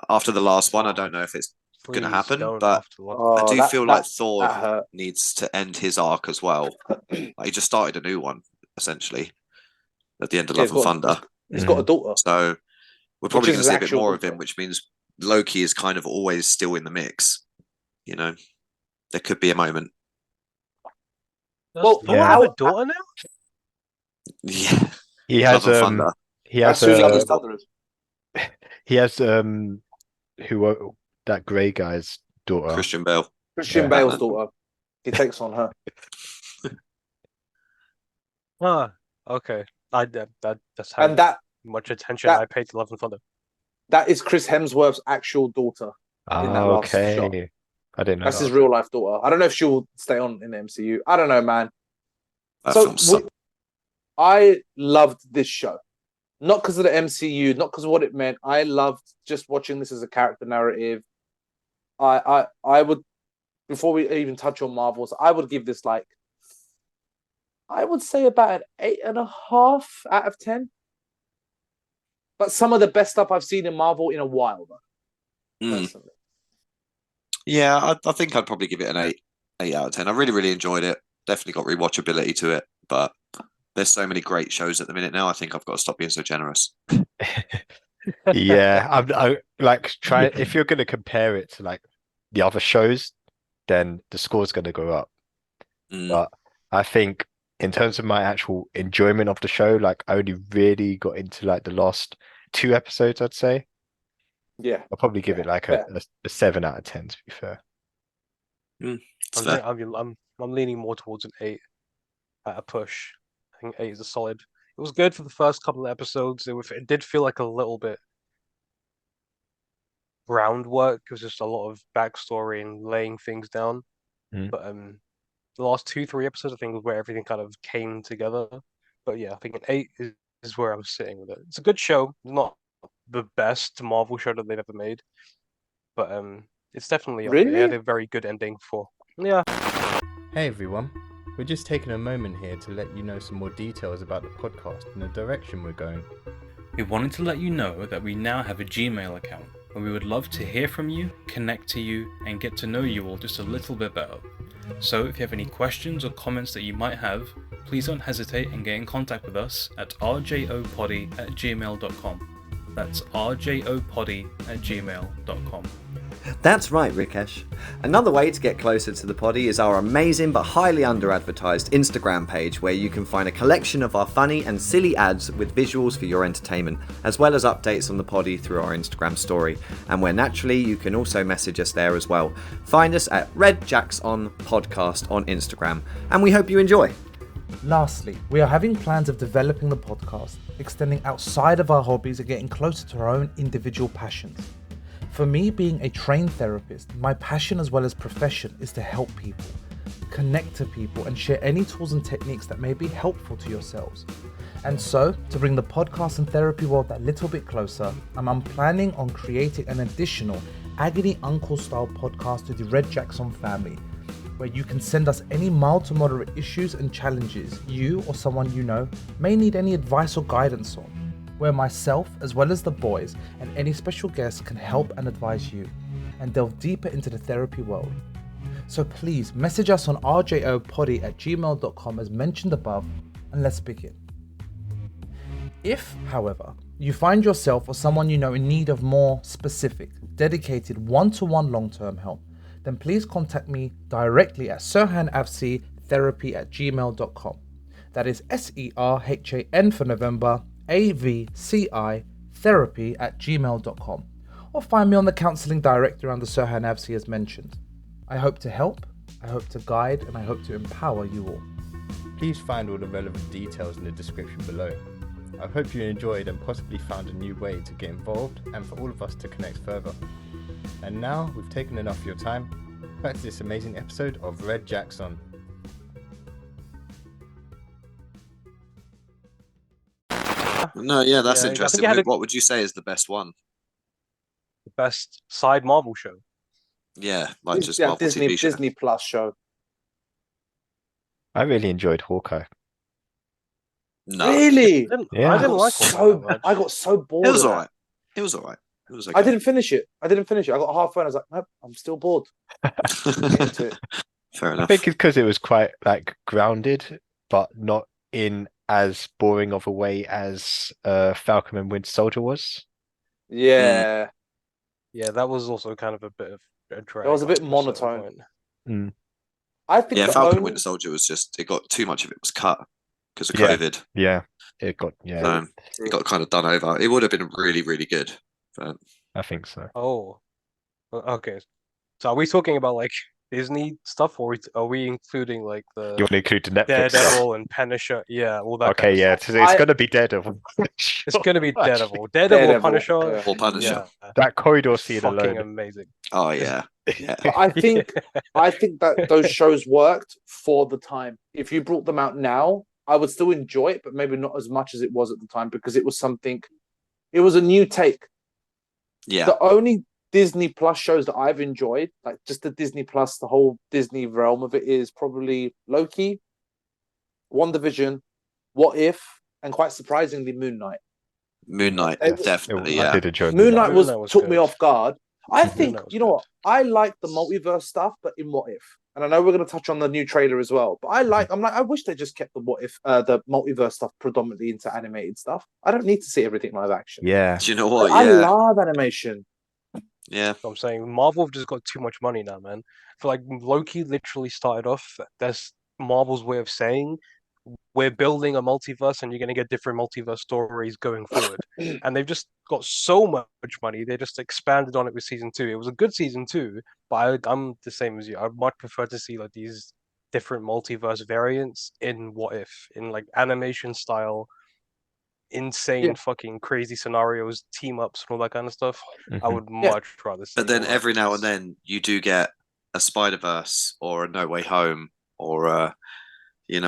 after the last one, I don't know if it's going to happen, but I do feel like Thor needs to end his arc as well. Like, he just started a new one, essentially, at the end of Love and Thunder. He's got a daughter. So we're probably going to see a bit more of him, which means Loki is kind of always still in the mix. You know, there could be a moment. Well, Thor have a daughter now? Yeah. He has he has he has who that grey guy's daughter, Christian Bale. Christian Bale's daughter. He takes on her. Okay. That's how much attention I paid to Love and Thunder. That is Chris Hemsworth's actual daughter in that last shot. I didn't know. That's his real life daughter. I don't know if she'll stay on in the MCU. I don't know, man. I loved this show. Not because of the MCU, not because of what it meant. I loved just watching this as a character narrative. I would, before we even touch on Marvels, I would give this like, I would say about an 8.5 out of 10. But some of the best stuff I've seen in Marvel in a while, though. Personally. Yeah, I think I'd probably give it an 8 out of 10. I really, really enjoyed it. Definitely got rewatchability to it, but there's so many great shows at the minute now. I think I've got to stop being so generous. Yeah, I like try if you're going to compare it to like the other shows, then the score's going to go up. But I think in terms of my actual enjoyment of the show, like I only really got into like the last 2 episodes, I'd say. Yeah, I'll probably give it like a 7 out of 10 to be fair. I'm leaning more towards an 8 at a push. I think 8 is a solid. It was good for the first couple of episodes. It did feel like a little bit groundwork. It was just a lot of backstory and laying things down. But the last 2-3 episodes, I think, was where everything kind of came together. But yeah, I think an 8 is where I'm sitting with it. It's a good show. Not the best Marvel show that they've ever made, but it's definitely up there. It had a very good ending for. Yeah. Hey everyone, we're just taking a moment here to let you know some more details about the podcast and the direction we're going. We wanted to let you know that we now have a Gmail account where we would love to hear from you, connect to you, and get to know you all just a little bit better. So if you have any questions or comments that you might have, please don't hesitate and get in contact with us at rjopoddy@gmail.com. That's rjopoddy@gmail.com. That's right, Rikesh. Another way to get closer to the poddy is our amazing but highly under-advertised Instagram page, where you can find a collection of our funny and silly ads with visuals for your entertainment, as well as updates on the poddy through our Instagram story, and where naturally you can also message us there as well. Find us at RedJacksOnPodcast on Instagram, and we hope you enjoy. Lastly, we are having plans of developing the podcast, extending outside of our hobbies and getting closer to our own individual passions. For me, being a trained therapist, my passion as well as profession is to help people. connect to people, and share any tools and techniques that may be helpful to yourselves. And so, to bring the podcast and therapy world that little bit closer, I'm planning on creating an additional Agony Uncle style podcast to the Red Jackson family, where you can send us any mild to moderate issues and challenges you or someone you know may need any advice or guidance on, where myself, as well as the boys and any special guests, can help and advise you and delve deeper into the therapy world. So please message us on RJOPoddy@gmail.com as mentioned above, and let's begin. If, however, you find yourself or someone you know in need of more specific, dedicated one-to-one long-term help, then please contact me directly at Serhan Avci therapy@gmail.com. That is SERHAN for November, AVCI therapy@gmail.com. Or find me on the counselling directory under Serhan Avci as mentioned. I hope to help, I hope to guide, and I hope to empower you all. Please find all the relevant details in the description below. I hope you enjoyed and possibly found a new way to get involved and for all of us to connect further. And now we've taken enough of your time. Back to this amazing episode of Red Jackson. No, yeah, that's Yeah, I interesting. think it had a- What would you say is the best one? The best side Marvel show. Yeah, like just Yeah, Marvel Disney TV show. Disney Plus show. I really enjoyed Hawkeye. No, Really? Yeah. I didn't like it that much. I got so bored. it was of that. alright. It was alright. It was okay. I didn't finish it. I got halfway and I was like, nope, I'm still bored. Get into it. Fair I enough. think it's because it was quite like grounded, but not in as boring of a way as Falcon and Winter Soldier was. Yeah. Yeah, that was also kind of a bit of a drag. was a bit on certain monotone. point. I think Yeah, the Falcon and only- Winter Soldier was just it got too much of it was cut because of Yeah. COVID. Yeah, it got It got kind of done over. It would have been really, really good. But I think so. Oh, okay. So are we talking about like Disney stuff, or are we including like You the want to include the Netflix stuff? Daredevil and Punisher? Yeah, all that. Okay, kind of yeah, stuff. so it's I- gonna be Daredevil. It's gonna be Actually, Daredevil, Daredevil, Daredevil, Punisher. yeah. or Punisher. Yeah, that corridor scene fucking alone. amazing. Oh yeah. Yeah. But I think that those shows worked for the time. If you brought them out now, I would still enjoy it, but maybe not as much as it was at the time because it was something. It was a new take. Yeah. The only Disney Plus shows that I've enjoyed, like just the Disney Plus, the whole Disney realm of it, is probably Loki, WandaVision, What If, and quite surprisingly, Moon Knight. Moon Knight, I definitely. I Yeah. did enjoy Moon Knight Moon was Knight was took me good. off guard. I Moon think Knight was you know good. what I like the multiverse stuff, but in What If, and I know we're going to touch on the new trailer as well. But I wish they just kept the What If, the multiverse stuff predominantly into animated stuff. I don't need to see everything live action. Yeah, Do you know what? I Yeah. love animation. Yeah. I'm saying Marvel have just got too much money now, man. For like Loki literally started off. That's Marvel's way of saying we're building a multiverse, and you're going to get different multiverse stories going forward. And they've just got so much money. They just expanded on it with season 2. It was a good season 2, but I'm the same as you. I'd much prefer to see like these different multiverse variants in What If, in like animation style, insane Yeah. fucking crazy scenarios, team ups, and all that kind of stuff. I Mhm. would much rather see. But then more of every now and this. then you do get a Spider-Verse or a No Way Home or a Yeah.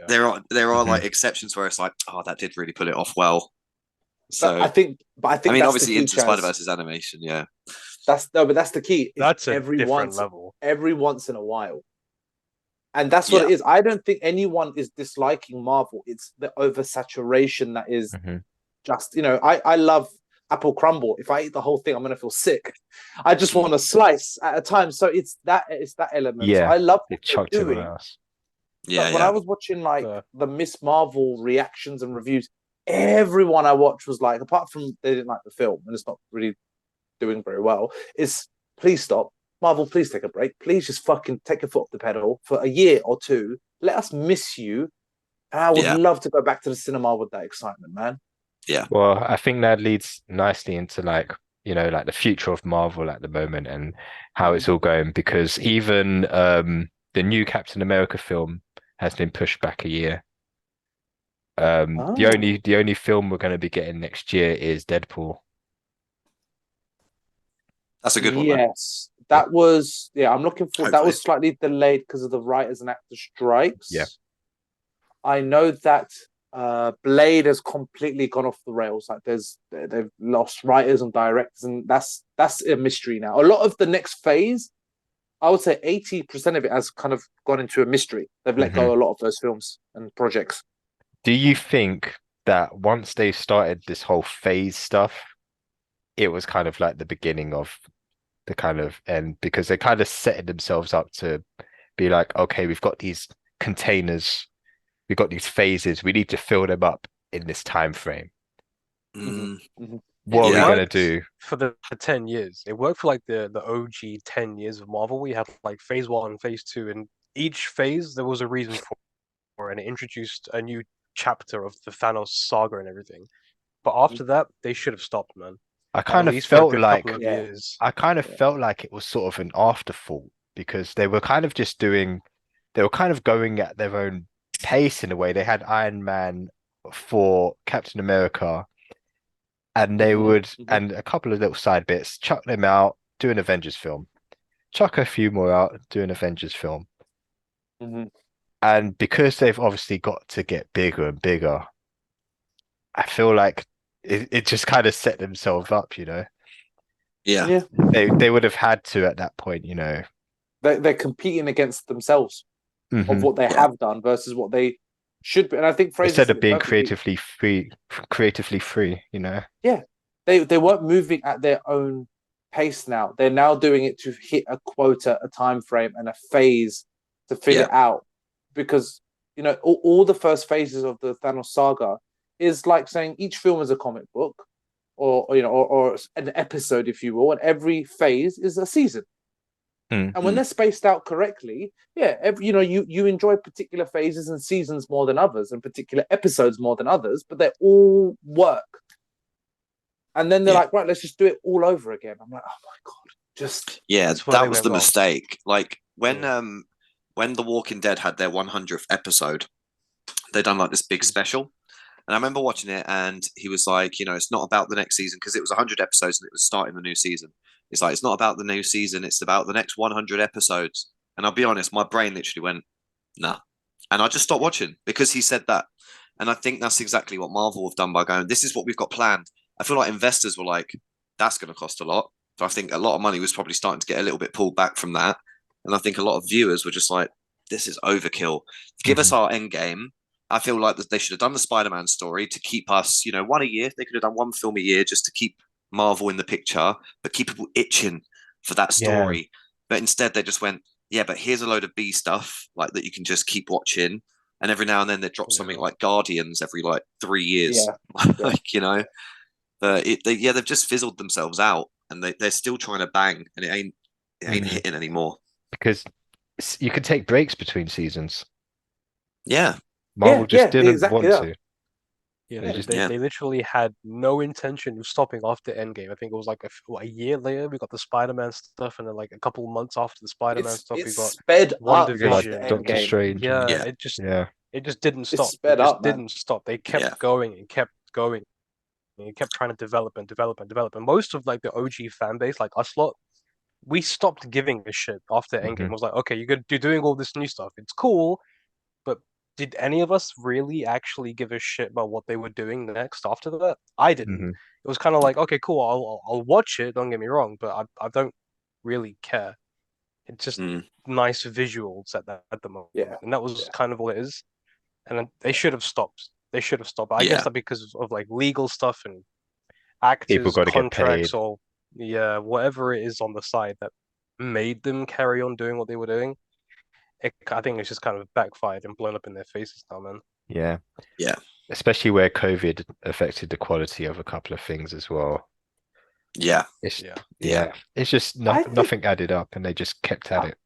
there are like Mhm. exceptions where it's like, oh, that did really pull it off well. So But I think I mean, that's obviously the key, Into Chaz. Spider-Verse is animation, yeah. But that's the key. It's That's a every different once level. every once in a while. And that's what Yeah. it is. I don't think anyone is disliking Marvel. It's the oversaturation that is Mhm. just, I love apple crumble. If I eat the whole thing, I'm gonna feel sick. I just want a slice at a time. So it's that element. So Yeah, I love They what they're chucked it doing. on us. Yeah, But when I yeah. was watching like Yeah. the Miss Marvel reactions and reviews, everyone I watched was like, apart from they didn't like the film and it's not really doing very well, is please stop. Marvel, please take a break. Please just fucking take your foot off the pedal for a year or two. Let us miss you. And I would Yeah. love to go back to the cinema with that excitement, man. Well, I think that leads nicely into like the future of Marvel at the moment and how it's all going, because even the new Captain America film has been pushed back a year. The only film we're going to be getting next year is Deadpool. That's a good one, though. Yes. that was I'm looking for. That Hopefully. was slightly delayed because of the writers and actors strikes. Yeah. I know that Blade has completely gone off the rails. Like they've lost writers and directors, and that's a mystery now. A lot of the next phase, I would say 80% of it has kind of gone into a mystery. They've let go a lot of those films and projects. Do you think that once they started this whole phase stuff, it was kind of like the beginning of the kind of end, because they kind of set themselves up to be like, okay, we've got these containers, we've got these phases, we need to fill them up in this time frame. What are we gonna do for the 10 years? It worked for like the OG 10 years of Marvel. We had like phase 1, phase 2, and each phase there was a reason for, and it introduced a new chapter of the Thanos saga and everything. But after that, they should have stopped, man. I kind of felt like I kind of felt like it was sort of an afterthought, because they were kind of just doing, they were kind of going at their own pace in a way. They had Iron Man for Captain America, and they would, and a couple of little side bits, chuck them out, do an Avengers film, chuck a few more out, do an Avengers film. And because they've obviously got to get bigger and bigger, I feel like it just kind of set themselves up, you know. Yeah. They would have had to at that point, you know. They're competing against themselves of what they have done versus what they should be. And I think Fraser instead of being creatively free, you know. Yeah. They weren't moving at their own pace now. They're now doing it to hit a quota, a time frame, and a phase to fill it out. Because, you know, all the first phases of the Thanos saga is like saying each film is a comic book, or you know, or an episode, if you will, and every phase is a season. And when they're spaced out correctly, you enjoy particular phases and seasons more than others, and particular episodes more than others, but they all work. And then they're like, right, let's just do it all over again. I'm like, oh my god, just that was the mistake. Like when The Walking Dead had their 100th episode, they done like this big special. And I remember watching it, and he was like, you know, it's not about the next season, because it was 100 episodes and it was starting the new season. It's like, it's not about the new season, it's about the next 100 episodes. And I'll be honest, my brain literally went, nah. And I just stopped watching because he said that. And I think that's exactly what Marvel have done by going, this is what we've got planned. I feel like investors were like, that's going to cost a lot. So I think a lot of money was probably starting to get a little bit pulled back from that. And I think a lot of viewers were just like, this is overkill. Give us our end game. I feel like that they should have done the Spider-Man story to keep us, you know, one a year. They could have done one film a year just to keep Marvel in the picture, but keep people itching for that story. Yeah. But instead they just went, but here's a load of B stuff like that you can just keep watching. And every now and then they drop something like Guardians every like 3 years. Like, you know, but they've just fizzled themselves out, and they're still trying to bang, and it ain't hitting anymore. Because you can take breaks between seasons. Yeah. Marvel just didn't want to. Yeah, they literally had no intention of stopping after Endgame. I think it was like a year later we got the Spider-Man stuff, and then like a couple of months after the Spider-Man stuff we got sped up WandaVision, Doctor Strange. It just didn't stop. Didn't stop. They kept going and kept going. And kept trying to develop and develop and develop. And most of like the OG fan base, like us lot, we stopped giving a shit after Endgame. It was like, okay, you're doing all this new stuff. It's cool, but did any of us really actually give a shit about what they were doing next after that? I didn't. It was kind of like, okay, cool, I'll watch it, don't get me wrong, but I don't really care. It's just nice visuals at the moment. And that was kind of all it is. And they should have stopped. They should have stopped. I guess that because of like legal stuff and actors, contracts, or whatever it is on the side that made them carry on doing what they were doing. I think it's just kind of backfired and blown up in their faces now, man. Yeah. Especially where COVID affected the quality of a couple of things as well. It's just nothing added up, and they just kept at it.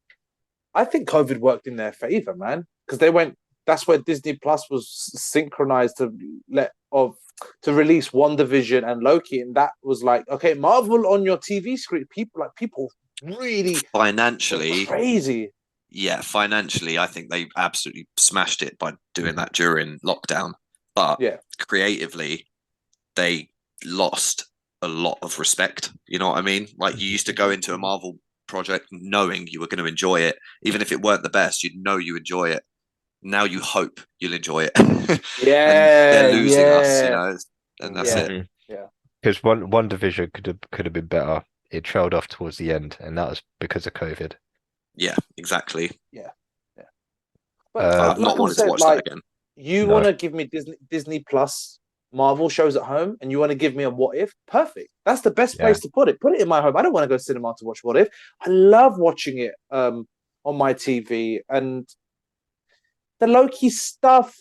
I think COVID worked in their favor, man, because they went. That's where Disney Plus was synchronized to release WandaVision and Loki, and that was like, okay, Marvel on your TV screen. People really financially crazy. Yeah, financially, I think they absolutely smashed it by doing that during lockdown. But creatively, they lost a lot of respect. You know what I mean? Like, you used to go into a Marvel project knowing you were going to enjoy it, even if it weren't the best. You'd know you enjoy it. Now you hope you'll enjoy it. Yeah, and they're losing us, yeah. and that's it. Yeah. Because one division could have been better. It trailed off towards the end, and that was because of COVID. Yeah, exactly. But I've not wanted to watch that again. You No. want to give me Disney Plus Marvel shows at home, and you want to give me a What If? Perfect. That's the best place to put it. Put it in my home. I don't want to go cinema to watch What If. I love watching it on my TV. And the Loki stuff,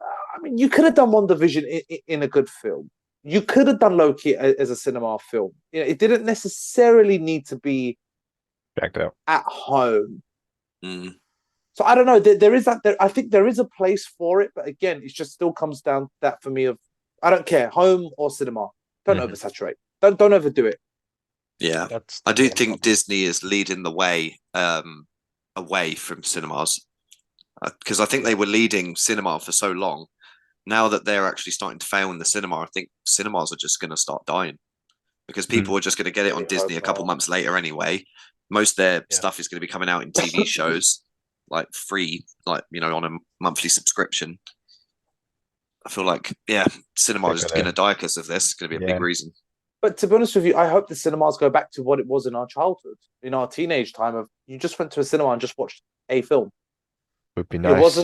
I mean, you could have done WandaVision in a good film. You could have done Loki as a cinema film. You know, it didn't necessarily need to be Backed out. at home. Mm. So I don't know. There is that. I think there is a place for it, but again, it just still comes down to that for me. Of I don't care, home or cinema. Don't oversaturate. Don't overdo it. Yeah, I do think Disney is leading the way away from cinemas, because I think they were leading cinema for so long. Now that they're actually starting to fail in the cinema, I think cinemas are just going to start dying, because people are just going to get it on Disney a couple months later anyway. Most of their stuff is going to be coming out in TV shows, like free, like, you know, on a monthly subscription. I feel like, cinema is going to die because of this. It's going to be a big reason. But to be honest with you, I hope the cinemas go back to what it was in our childhood, in our teenage time. Of you just went to a cinema and just watched a film. Would be nice.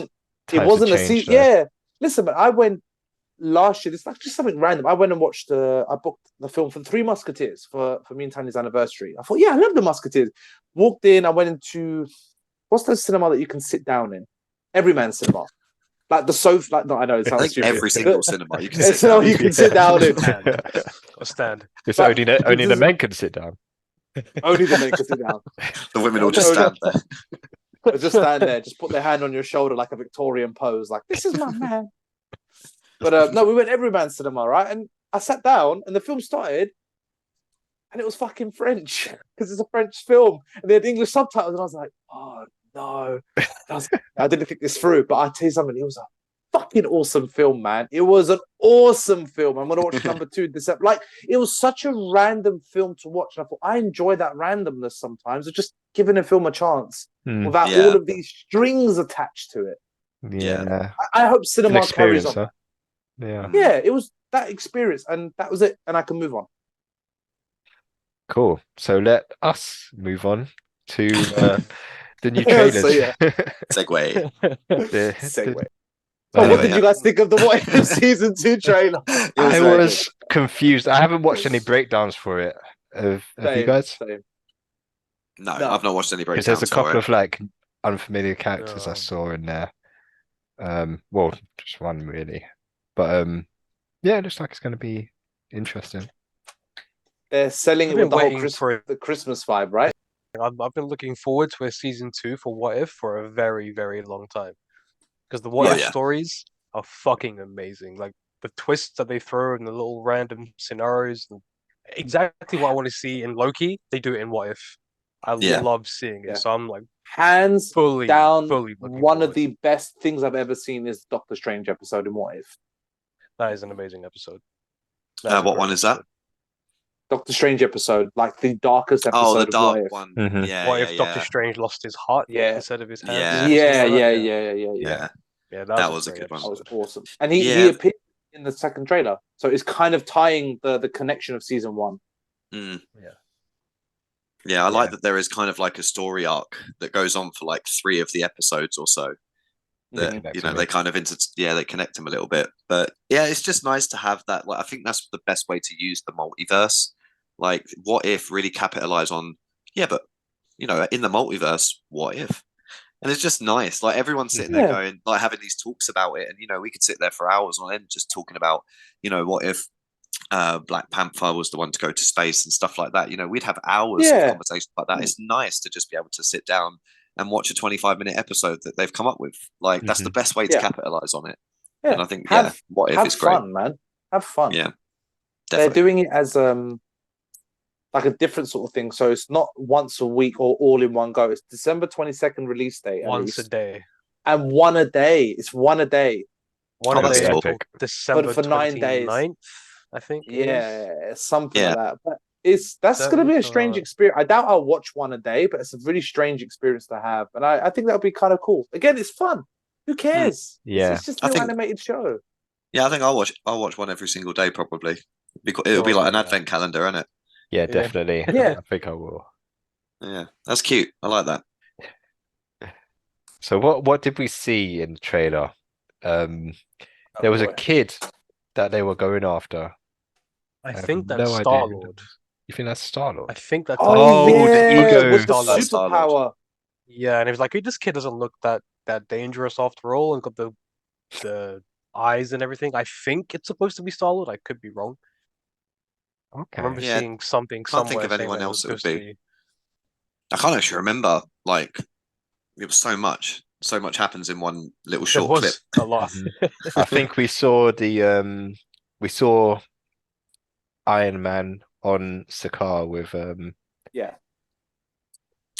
It wasn't a seat. Yeah, listen, but I went last year. It's like just something random. I went and watched. I booked the film for the Three Musketeers for me and Tanya's anniversary. I thought, I love the Musketeers. Walked in. I went into what's the cinema that you can sit down in? Everyman Cinema. Like the sofa, like no, I know it sounds stupid. Every single cinema you can sit down. You can sit down in. Or stand. It's only the men can sit down. Only the men can sit down. The women will just stand there. Just stand there. Just put their hand on your shoulder like a Victorian pose. Like, this is my man. But no, we went Everyman Cinema, right? And I sat down and the film started and it was fucking French because it's a French film and they had English subtitles and I was like, oh no. I didn't think this through, but I tell you something, it was a fucking awesome film, man. It was an awesome film. I'm gonna watch number 2 this episode. Like, it was such a random film to watch. And I thought I enjoy that randomness sometimes of just giving a film a chance without all of these strings attached to it. Yeah. I hope cinema carries on. Huh? Yeah. Yeah, it was that experience, and that was it, and I can move on. Cool. So let us move on to the new trailers. Segue. Segue. So what did you guys think of the What If season 2 trailer? I was confused. I haven't watched any breakdowns for it. Have you guys? No, I've not watched any breakdowns. Because there's a couple of like unfamiliar characters I saw in there. Well, just one really. But it looks like it's going to be interesting. They're selling it with the whole the Christmas vibe, right? I've been looking forward to a season 2 for What If for a very, very long time. Because the What If stories are fucking amazing. Like the twists that they throw in the little random scenarios. Exactly what I want to see in Loki, they do it in What If. I love seeing it. So I'm like, hands fully one of the best things I've ever seen is Doctor Strange episode in What If. That is an amazing episode. What one is that? Doctor Strange episode, like the darkest episode. Oh, the dark of one. Mm-hmm. Yeah. What if Doctor Strange lost his heart instead of his hands? Yeah, that was a good one. That was awesome. And he appeared in the second trailer, so it's kind of tying the connection of season 1. Yeah, I like that there is kind of like a story arc that goes on for like 3 of the episodes or so. That they kind of they connect them a little bit. But yeah, it's just nice to have that. Like, I think that's the best way to use the multiverse. Like, What If really capitalize on but in the multiverse, what if? And it's just nice. Like, everyone's sitting there going, like, having these talks about it, and we could sit there for hours on end just talking about, what if Black Panther was the one to go to space and stuff like that. We'd have hours of conversations about that. It's nice to just be able to sit down and watch a 25-minute episode that they've come up with. Like, that's the best way to capitalize on it. Yeah. And I think, What If is great. Have fun, man. Have fun. Yeah, definitely. They're doing it as like a different sort of thing. So it's not once a week or all in one go. It's December 22nd release date. Once a day. And one a day. It's one a day. One a day. Cool. December for 9 days. 29th, I think. Yeah, something like that. But That's going to be a strange 30 experience. I doubt I'll watch one a day, but it's a really strange experience to have, and I think that would be kind of cool. Again, it's fun. Who cares? Yeah. It's just a little animated show. Yeah, I think I'll watch one every single day probably. It'll be Probably, like an yeah. advent calendar, isn't it? Yeah, Yeah. definitely. Yeah. I think I will. Yeah, that's cute. I like that. So what did we see in the trailer? There was a boy. kid that they were going after. I have think that's no idea Star who that Lord. You think that's Star-Lord? I think that's Oh, the ego. with the Star-Lord. superpower. Yeah, and he was like, hey, this kid doesn't look that dangerous after all, and got the eyes and everything. I think it's supposed to be Star-Lord. I could be wrong. I Okay. remember Yeah, seeing something can't think somewhere of saying anyone that else it would supposed to be. I can't actually remember. Like, it was so much. So much happens in one little There short clip. was a lot. I think we saw we saw Iron Man on Sakaar with Yeah,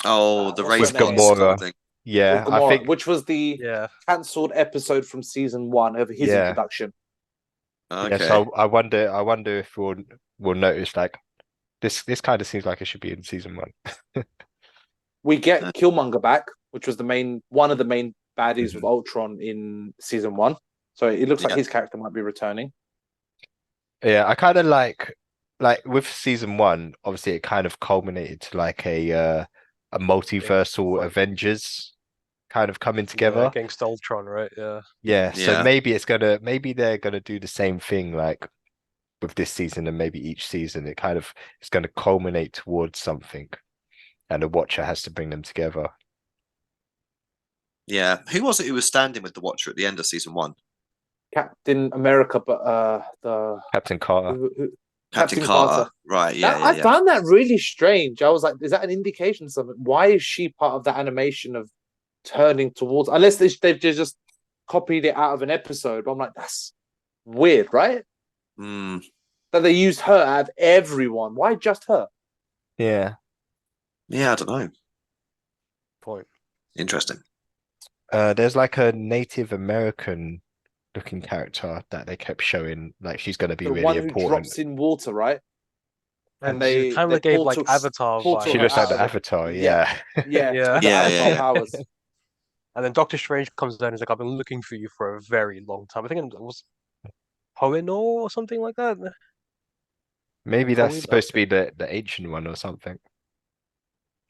Oh, the what's race her with name? bots kind Gamora. of thing. Yeah, with I Gamora, think which was the Yeah. cancelled episode from season 1 of his Yeah. introduction. yeah. Okay. So I wonder if we'll notice like this kind of seems like it should be in season 1. We get Killmonger back, which was one of the main baddies with Mhm. Ultron in season 1. So it looks like Yeah. his character might be returning. Yeah, I kind of like with season 1, obviously it kind of culminated to like a multiversal Like- Avengers kind of coming Yeah, together. against Ultron, right? Yeah. Yeah, so Yeah. maybe they're gonna do the same thing like with this season, and maybe each season it's gonna culminate towards something, and the Watcher has to bring them together. Yeah. Who was it who was standing with the Watcher at the end of season 1? Captain America, but the Captain Carter. Captain Carter. Right. Yeah. I Yeah. found that really strange. I was like, is that an indication of something? Why is she part of that animation of turning towards? Unless they've just copied it out of an episode. But I'm like, that's weird, right? Mm, That they used her out of everyone. Why just her? Yeah. yeah. I don't know. Point. Interesting. There's like a Native American looking character that they kept showing, like she's gonna be The really one who important. drops in water, right? And they kind of gave like portal- Avatar portal She vibes. her looks like out the of it. Avatar, Yeah. yeah. Yeah, Yeah. with the Yeah, Avatar yeah. powers. And then Doctor Strange comes down and is like, I've been looking for you for a very long time. I think it was Hoenn or something like that. Maybe that's Hoenn, supposed to be the ancient one or something.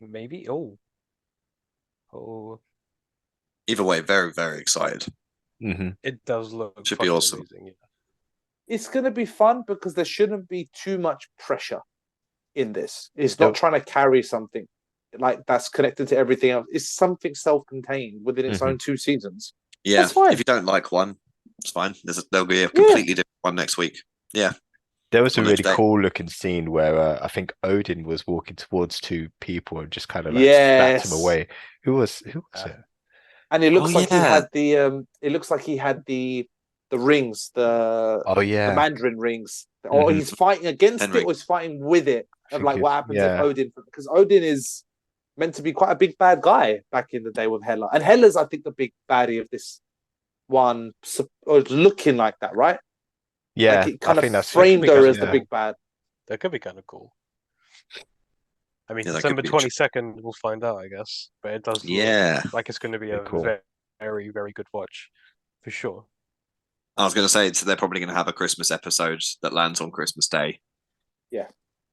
maybe. Oh, Either way, very, very excited. Hmm. it does look Should be fucking awesome. amazing. Yeah. It's going to be fun because there shouldn't be too much pressure in this. It's Nope. not trying to carry something like that's connected to everything else. It's something self-contained within its own 2 seasons. Yeah. That's fine. If you don't like one, it's fine. There'll be a completely different one next week. Yeah. There was a On really each day. cool looking scene where I think Odin was walking towards 2 people and just kind of like slapped him Yes. away. Who was it? And it looks Oh, like he yeah. had the it looks like he had the rings, the Oh yeah. Mandarin rings. Or Mhm. he's fighting against Henry. it or he's fighting with it. Of think like what it's- happens yeah. if Odin, because Odin is meant to be quite a big bad guy back in the day with Hela. And Hela's, I think, the big baddie of this one, or looking like that, right? Yeah, Like it kind I think of that's framed her as yeah. the big bad. That could be kind of cool. I mean, Yeah, that could December be 22nd, we'll find out, I guess. But it does look Yeah. like it's going to be Pretty a cool. very, very good watch, for sure. I was going to say, so they're probably going to have a Christmas episode that lands on Christmas Day. Yeah.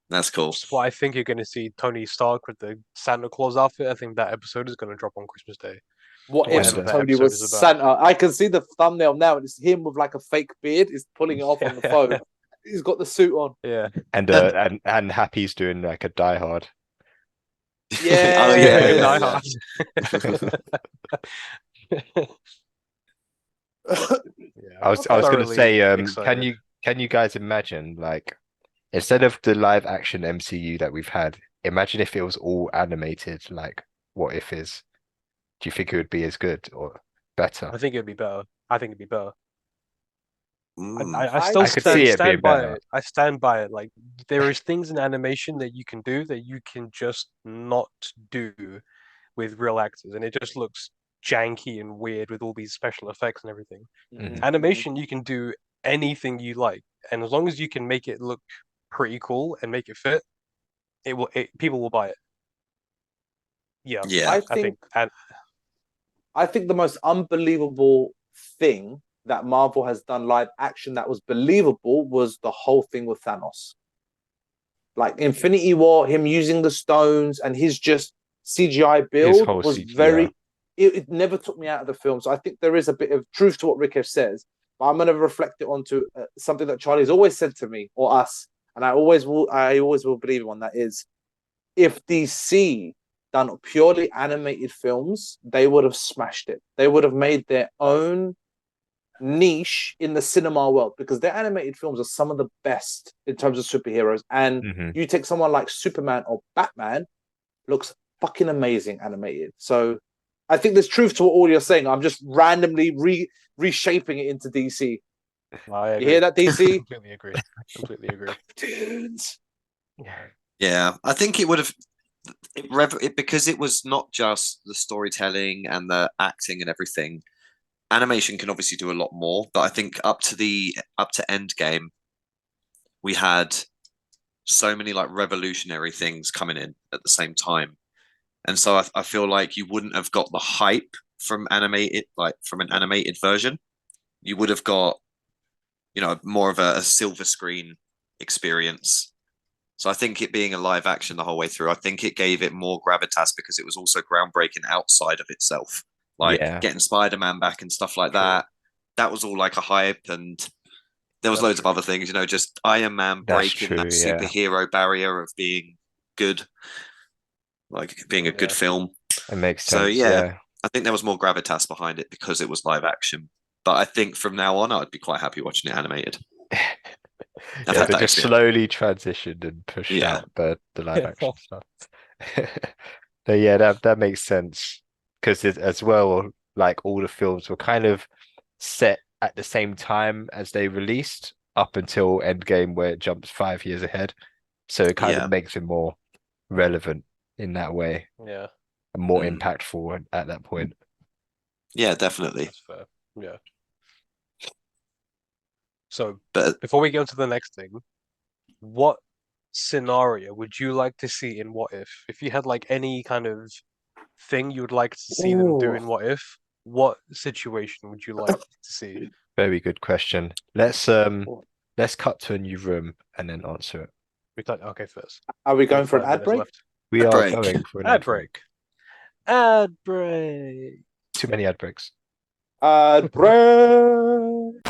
That's cool. Which is why I think you're going to see Tony Stark with the Santa Claus outfit. I think that episode is going to drop on Christmas Day. What if Whatever that Tony episode was is about. Santa? I can see the thumbnail now, and it's him with like a fake beard. He's pulling it off on the phone. He's got the suit on. Yeah. And Happy's doing like a Die Hard. Yeah. Oh, Die yeah. Hard. Yeah, I was gonna thoroughly say, excited. can you guys imagine like instead of the live action MCU that we've had, imagine if it was all animated like What If is. Do you think it would be as good or better? I think it'd be better. I think it'd be better. Mm. I still I could see it stand being by better. it. I stand by it. Like there is things in animation that you can do that you can just not do with real actors, and it just looks janky and weird with all these special effects and everything. Mhm. Animation, you can do anything you like, and as long as you can make it look pretty cool and make it fit, people will buy it. Yeah, Yeah. I think the most unbelievable thing that Marvel has done live action that was believable was the whole thing with Thanos. Like Infinity War, him using the stones and his just CGI build was very. It never took me out of the film. So I think there is a bit of truth to what Rikesh says, but I'm going to reflect it onto something that Charlie's always said to me or us, and I always will believe him on that is, if DC done purely animated films, they would have smashed it. They would have made their own niche in the cinema world because their animated films are some of the best in terms of superheroes. And you take someone like Superman or Batman, looks fucking amazing animated. So I think there's truth to what all you're saying. I'm just randomly reshaping it into DC. You hear that, DC? Completely agree. Dudes. Yeah, I think it would have because it was not just the storytelling and the acting and everything. Animation can obviously do a lot more, but I think up to Endgame, we had so many like revolutionary things coming in at the same time, and so I feel like you wouldn't have got the hype from an animated version. You would have got, more of a silver screen experience. So I think it being a live action the whole way through, I think it gave it more gravitas because it was also groundbreaking outside of itself. Like getting Spider-Man back and stuff like that. That was all like a hype, and there was loads of other things, just Iron Man breaking that superhero barrier of being good, like being a good film. It makes sense. So I think there was more gravitas behind it because it was live action. But I think from now on, I'd be quite happy watching it animated. They just slowly transitioned and pushed out the live action stuff. But that makes sense. Because as well, like all the films were kind of set at the same time as they released up until Endgame, where it jumps 5 years ahead. So it kind of makes it more relevant in that way. Yeah. And more impactful at that point. Yeah, definitely. That's fair. Yeah. So before we go to the next thing, what scenario would you like to see in What If? If you had like any kind of thing you would like to see them do in What If, what situation would you like to see? Very good question. Let's cut to a new room and then answer it. Okay, first. Are we going for an ad break? We are going for an ad break. Ad break. Too many ad breaks. Ad break.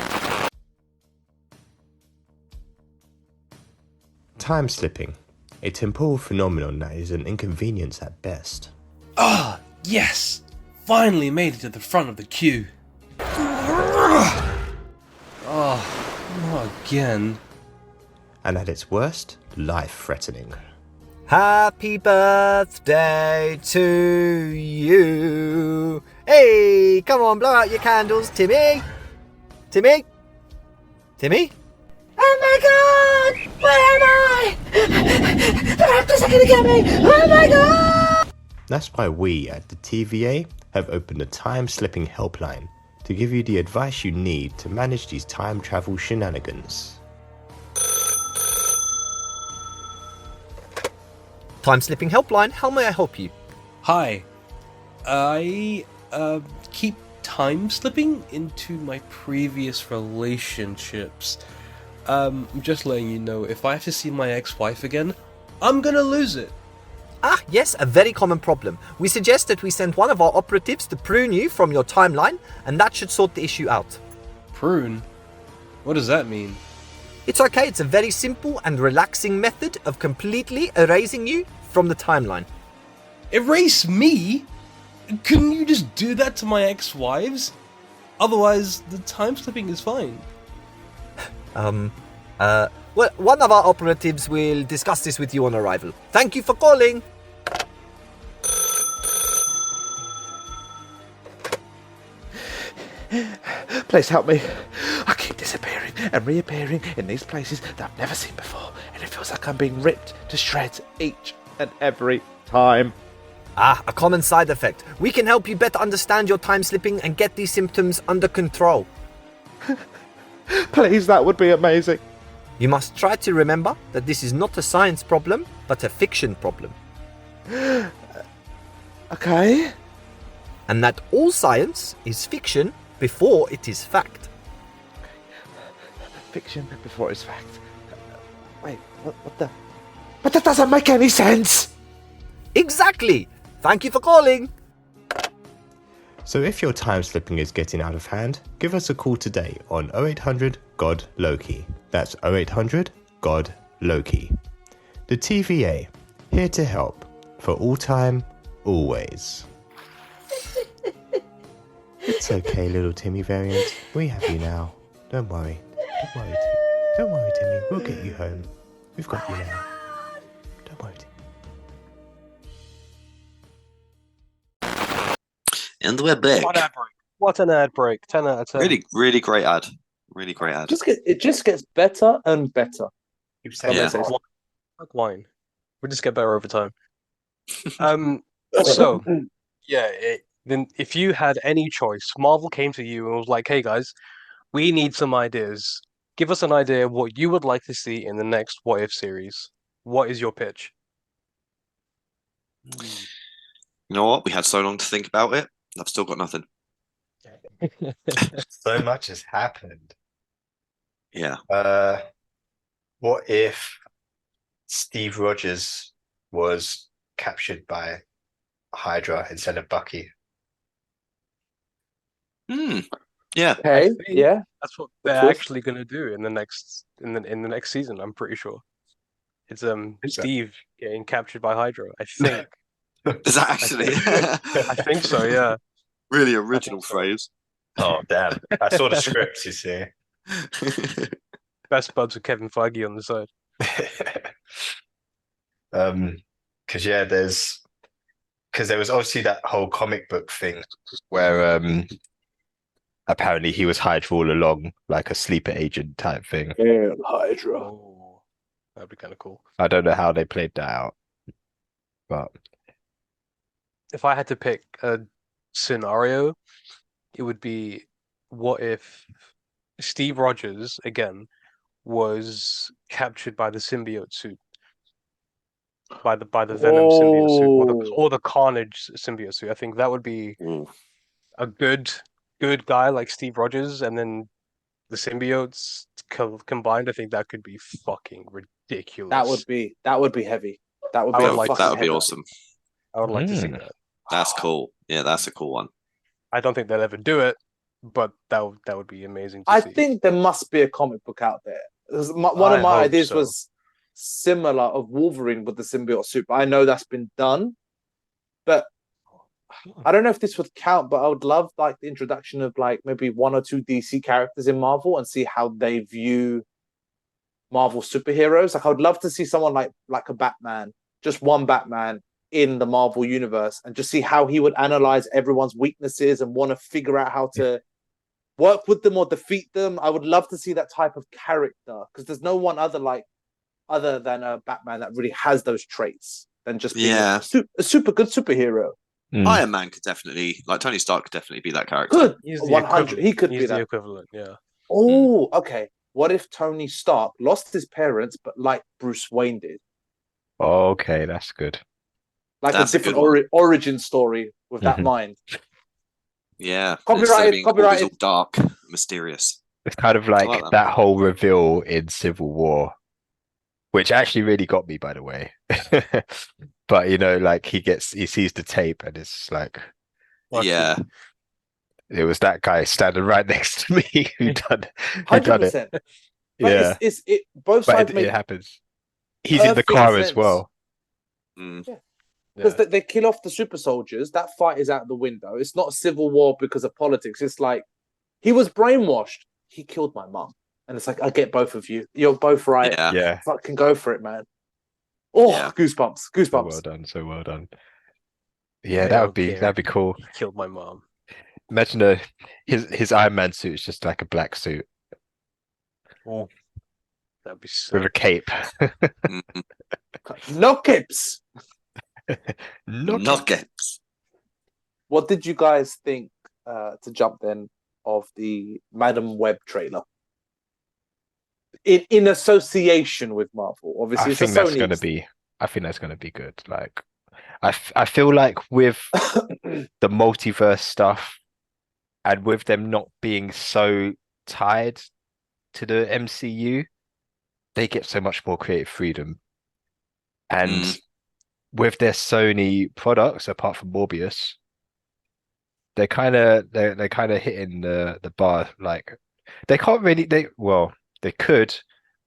Time slipping, a temporal phenomenon that is an inconvenience at best. Ah, yes! Finally made it to the front of the queue. Oh, not again. And at its worst, life-threatening. Happy birthday to you. Hey, come on, blow out your candles, Timmy. Timmy? Timmy? Oh my god! Where am I? The raptors are gonna get me! Oh my god! That's why we at the TVA have opened a time-slipping helpline to give you the advice you need to manage these time travel shenanigans. Time-slipping helpline, how may I help you? Hi. I keep time slipping into my previous relationships. I'm just letting you know, if I have to see my ex-wife again, I'm gonna lose it. Ah, yes, a very common problem. We suggest that we send one of our operatives to prune you from your timeline, and that should sort the issue out. Prune? What does that mean? It's okay, it's a very simple and relaxing method of completely erasing you from the timeline. Erase me? Couldn't you just do that to my ex-wives? Otherwise, the time slipping is fine. Well, one of our operatives will discuss this with you on arrival. Thank you for calling. Please help me. I keep disappearing and reappearing in these places that I've never seen before, and it feels like I'm being ripped to shreds each and every time. Ah, a common side effect. We can help you better understand your time slipping and get these symptoms under control. Please, that would be amazing. You must try to remember that this is not a science problem, but a fiction problem. Okay. And that all science is fiction before it is fact. Fiction before it's fact. Wait, what the? But that doesn't make any sense! Exactly! Thank you for calling! So if your time slipping is getting out of hand, give us a call today on 0800 God Loki. That's 0800 God Loki. The TVA, here to help, for all time, always. It's okay, little Timmy variant. We have you now. Don't worry. Don't worry, Timmy. We'll get you home. We've got you now. Don't worry, Timmy. And we're back. What an ad break. 10 out of 10. Really, really great ad. Really great ad. It just gets better and better. Keep saying Yeah. that. Like wine. We just get better over time. So, yeah, then if you had any choice, Marvel came to you and was like, hey guys, we need some ideas. Give us an idea of what you would like to see in the next What If series. What is your pitch? You know what? We had so long to think about it. I've still got nothing. So much has happened. Yeah. What if Steve Rogers was captured by Hydra instead of Bucky? Yeah. Okay, yeah. That's what they're course. actually going to do in the next season. I'm pretty sure. It's Is that- Steve getting captured by Hydra. I think. Is that actually? I think so. Yeah. Really original so. phrase. Oh, damn. I saw the script, you see. Best buds with Kevin Feige on the side. Because there was obviously that whole comic book thing where apparently he was Hydra all along, like a sleeper agent type thing. Yeah, Hydra. Oh, that'd be kind of cool. I don't know how they played that out, but If I had to pick a scenario, it would be what if Steve Rogers again was captured by the symbiote suit, by the Venom symbiote suit, or the Carnage symbiote suit. I think that would be a good guy like Steve Rogers, and then the symbiotes combined. I think that could be fucking ridiculous. That would be heavy. That would I be would like that would be heavy. awesome. I would like to see that. That's cool. Yeah, that's a cool one. I don't think they'll ever do it, but that would be amazing to I see. think there must be a comic book out there. One of my ideas was similar of Wolverine with the symbiote suit, but I know that's been done. But I don't know if this would count, but I would love like the introduction of like maybe one or two DC characters in Marvel and see how they view Marvel superheroes. Like I would love to see someone like a Batman, just one Batman in the Marvel universe, and just see how he would analyze everyone's weaknesses and want to figure out how to work with them or defeat them. I would love to see that type of character because there's no one other than a Batman that really has those traits than just being a super good superhero. Iron Man could definitely, like Tony Stark, could definitely be that character. Good, He's 100. He could He's be the that equivalent. Yeah. Oh, okay. What if Tony Stark lost his parents, but like Bruce Wayne did? okay, that's good. Like That's a a good different origin story with that mind. Yeah. Copyrighted. All dark, mysterious. It's kind of like that whole reveal in Civil War, which actually really got me, by the way. But you know, like he sees the tape and it's like, Yeah. it was that guy standing right next to me who done it. 100%. Yeah. It's both sides it happens. He's in the car as well. Because they kill off the super soldiers. That fight is out the window. It's not a civil war because of politics. It's like he was brainwashed. He killed my mom. And it's like, I get both of you. You're both right. Yeah. Fucking go for it, man. Oh, Yeah. goosebumps. So well done. Yeah, that'd be cool. He killed my mom. Imagine his Iron Man suit is just like a black suit. Oh, that'd be so with a cape. No capes. No capes. What did you guys think to jump then of the Madam Web trailer? In association with Marvel, obviously. I think that's going to be I think that's going to be good. Like, I feel like with the multiverse stuff and with them not being so tied to the MCU, they get so much more creative freedom. And with their Sony products, apart from Morbius, they're kind of hitting the bar. Like they can't really they could,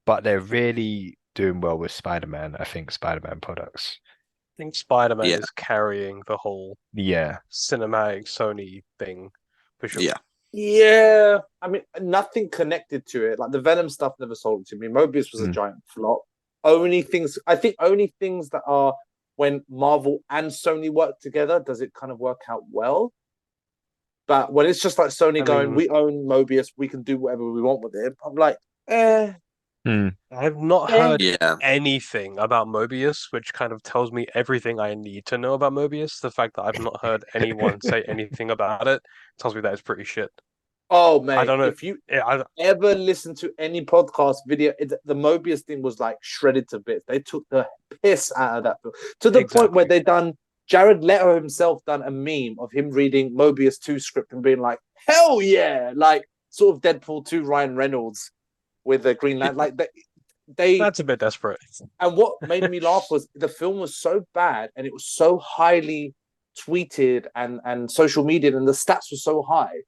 but they're really doing well with Spider-Man. I think Spider-Man products. I think Spider-Man Yeah. is carrying the whole cinematic Sony thing for sure. Yeah. Yeah, I mean, nothing connected to it. Like the Venom stuff never sold it to me. Mobius was a giant flop. Only things that are when Marvel and Sony work together, does it kind of work out well? But when it's just like Sony we own Mobius, we can do whatever we want with it. I'm like, I've not heard anything about Mobius, which kind of tells me everything I need to know about Mobius. The fact that I've not heard anyone say anything about it tells me that it's pretty shit. Oh man, I don't know if you ever listen to any podcast video, the Mobius thing was like shredded to bits. They took the piss out of that film to the point where Jared Leto himself done a meme of him reading Mobius 2 script and being like, hell yeah, like sort of Deadpool 2 Ryan Reynolds with the Green Lantern. Like that's a bit desperate. And what made me laugh was the film was so bad and it was so highly tweeted and social media, and the stats were so high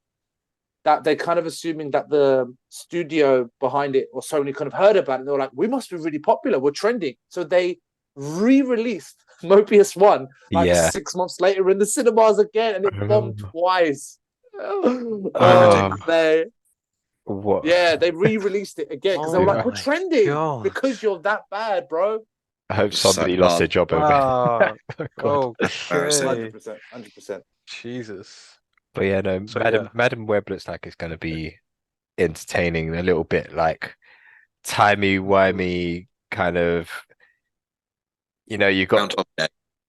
that they're kind of assuming that the studio behind it or Sony kind of heard about it. They were like, we must be really popular. We're trending. So they re-released Mobius 1 like 6 months later in the cinemas again, and it bombed twice. What? Yeah, they re-released it again because they were like, we're trending because you're that bad, bro. I hope somebody lost their job over it. Okay. 100%. Jesus. But yeah, no, Madam Web looks like it's going to be entertaining, a little bit like timey-wimey kind of, you got Groundhog Day.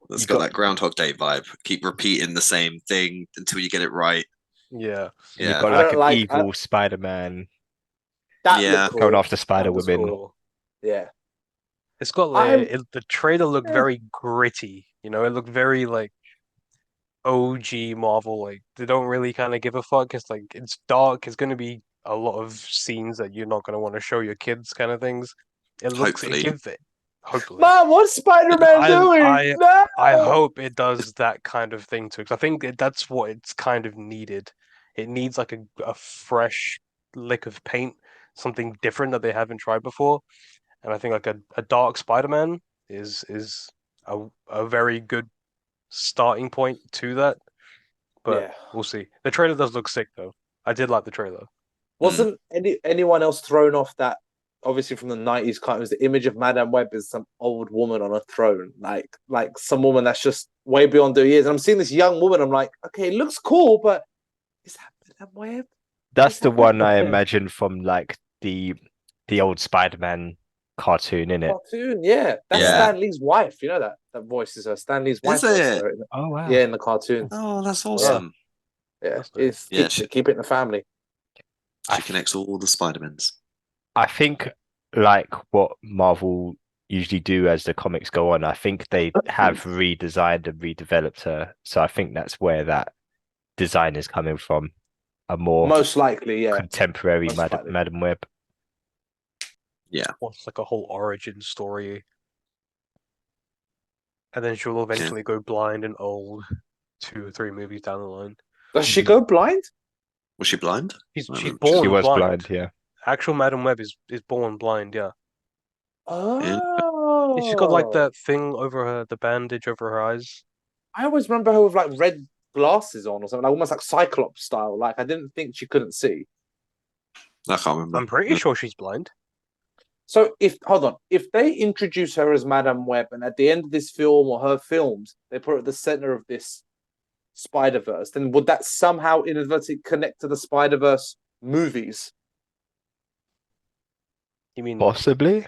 It's got that Groundhog Day vibe. Keep repeating the same thing until you get it right. Yeah. You got like an evil Spider-Man. Going after Spider-Women. Cool. Yeah. It's got like the trailer looked very gritty. It looked very like OG Marvel. Like they don't really kind of give a fuck. It's like it's dark. It's going to be a lot of scenes that you're not going to want to show your kids, kind of things. It looks. Hopefully. Mom, what's Spider-Man doing? No! I hope it does that kind of thing too, because I think that's what it's kind of needed. It needs like a fresh lick of paint, something different that they haven't tried before. And I think like a dark Spider-Man is a very good starting point to that. But we'll see. The trailer does look sick though. I did like the trailer. Wasn't anyone else thrown off that? Obviously, from the 90s cartoons, the image of Madame Web is some old woman on a throne, like some woman that's just way beyond her years. And I'm seeing this young woman. I'm like, okay, it looks cool, but is that Madame Web? That's the one I imagine from like the old Spider-Man cartoon, innit? Cartoon, yeah. That's Stan Lee's wife. You know that voice is her. Stan Lee's wife. Is it? Oh wow. Yeah, in the cartoon. Oh, that's awesome. Yeah, keep it in the family. She connects all the Spider-Mans. I think like what Marvel usually do as the comics go on, I think they have redesigned and redeveloped her. So I think that's where that design is coming from. A more most likely, contemporary Madam Web. Yeah. Wants like a whole origin story. And then she'll eventually go blind and old 2 or 3 movies down the line. Does she go blind? Was she blind? She's born She was blind. yeah. Actual Madam Web is born blind, yeah. Oh. She's got like that thing over the bandage over her eyes. I always remember her with like red glasses on or something, like almost like Cyclops style. Like I didn't think she couldn't see. I can't remember. I'm pretty sure she's blind. So if they introduce her as Madame Web and at the end of this film or her films, they put her at the center of this Spider-Verse, then would that somehow inadvertently connect to the Spider-Verse movies? You mean possibly?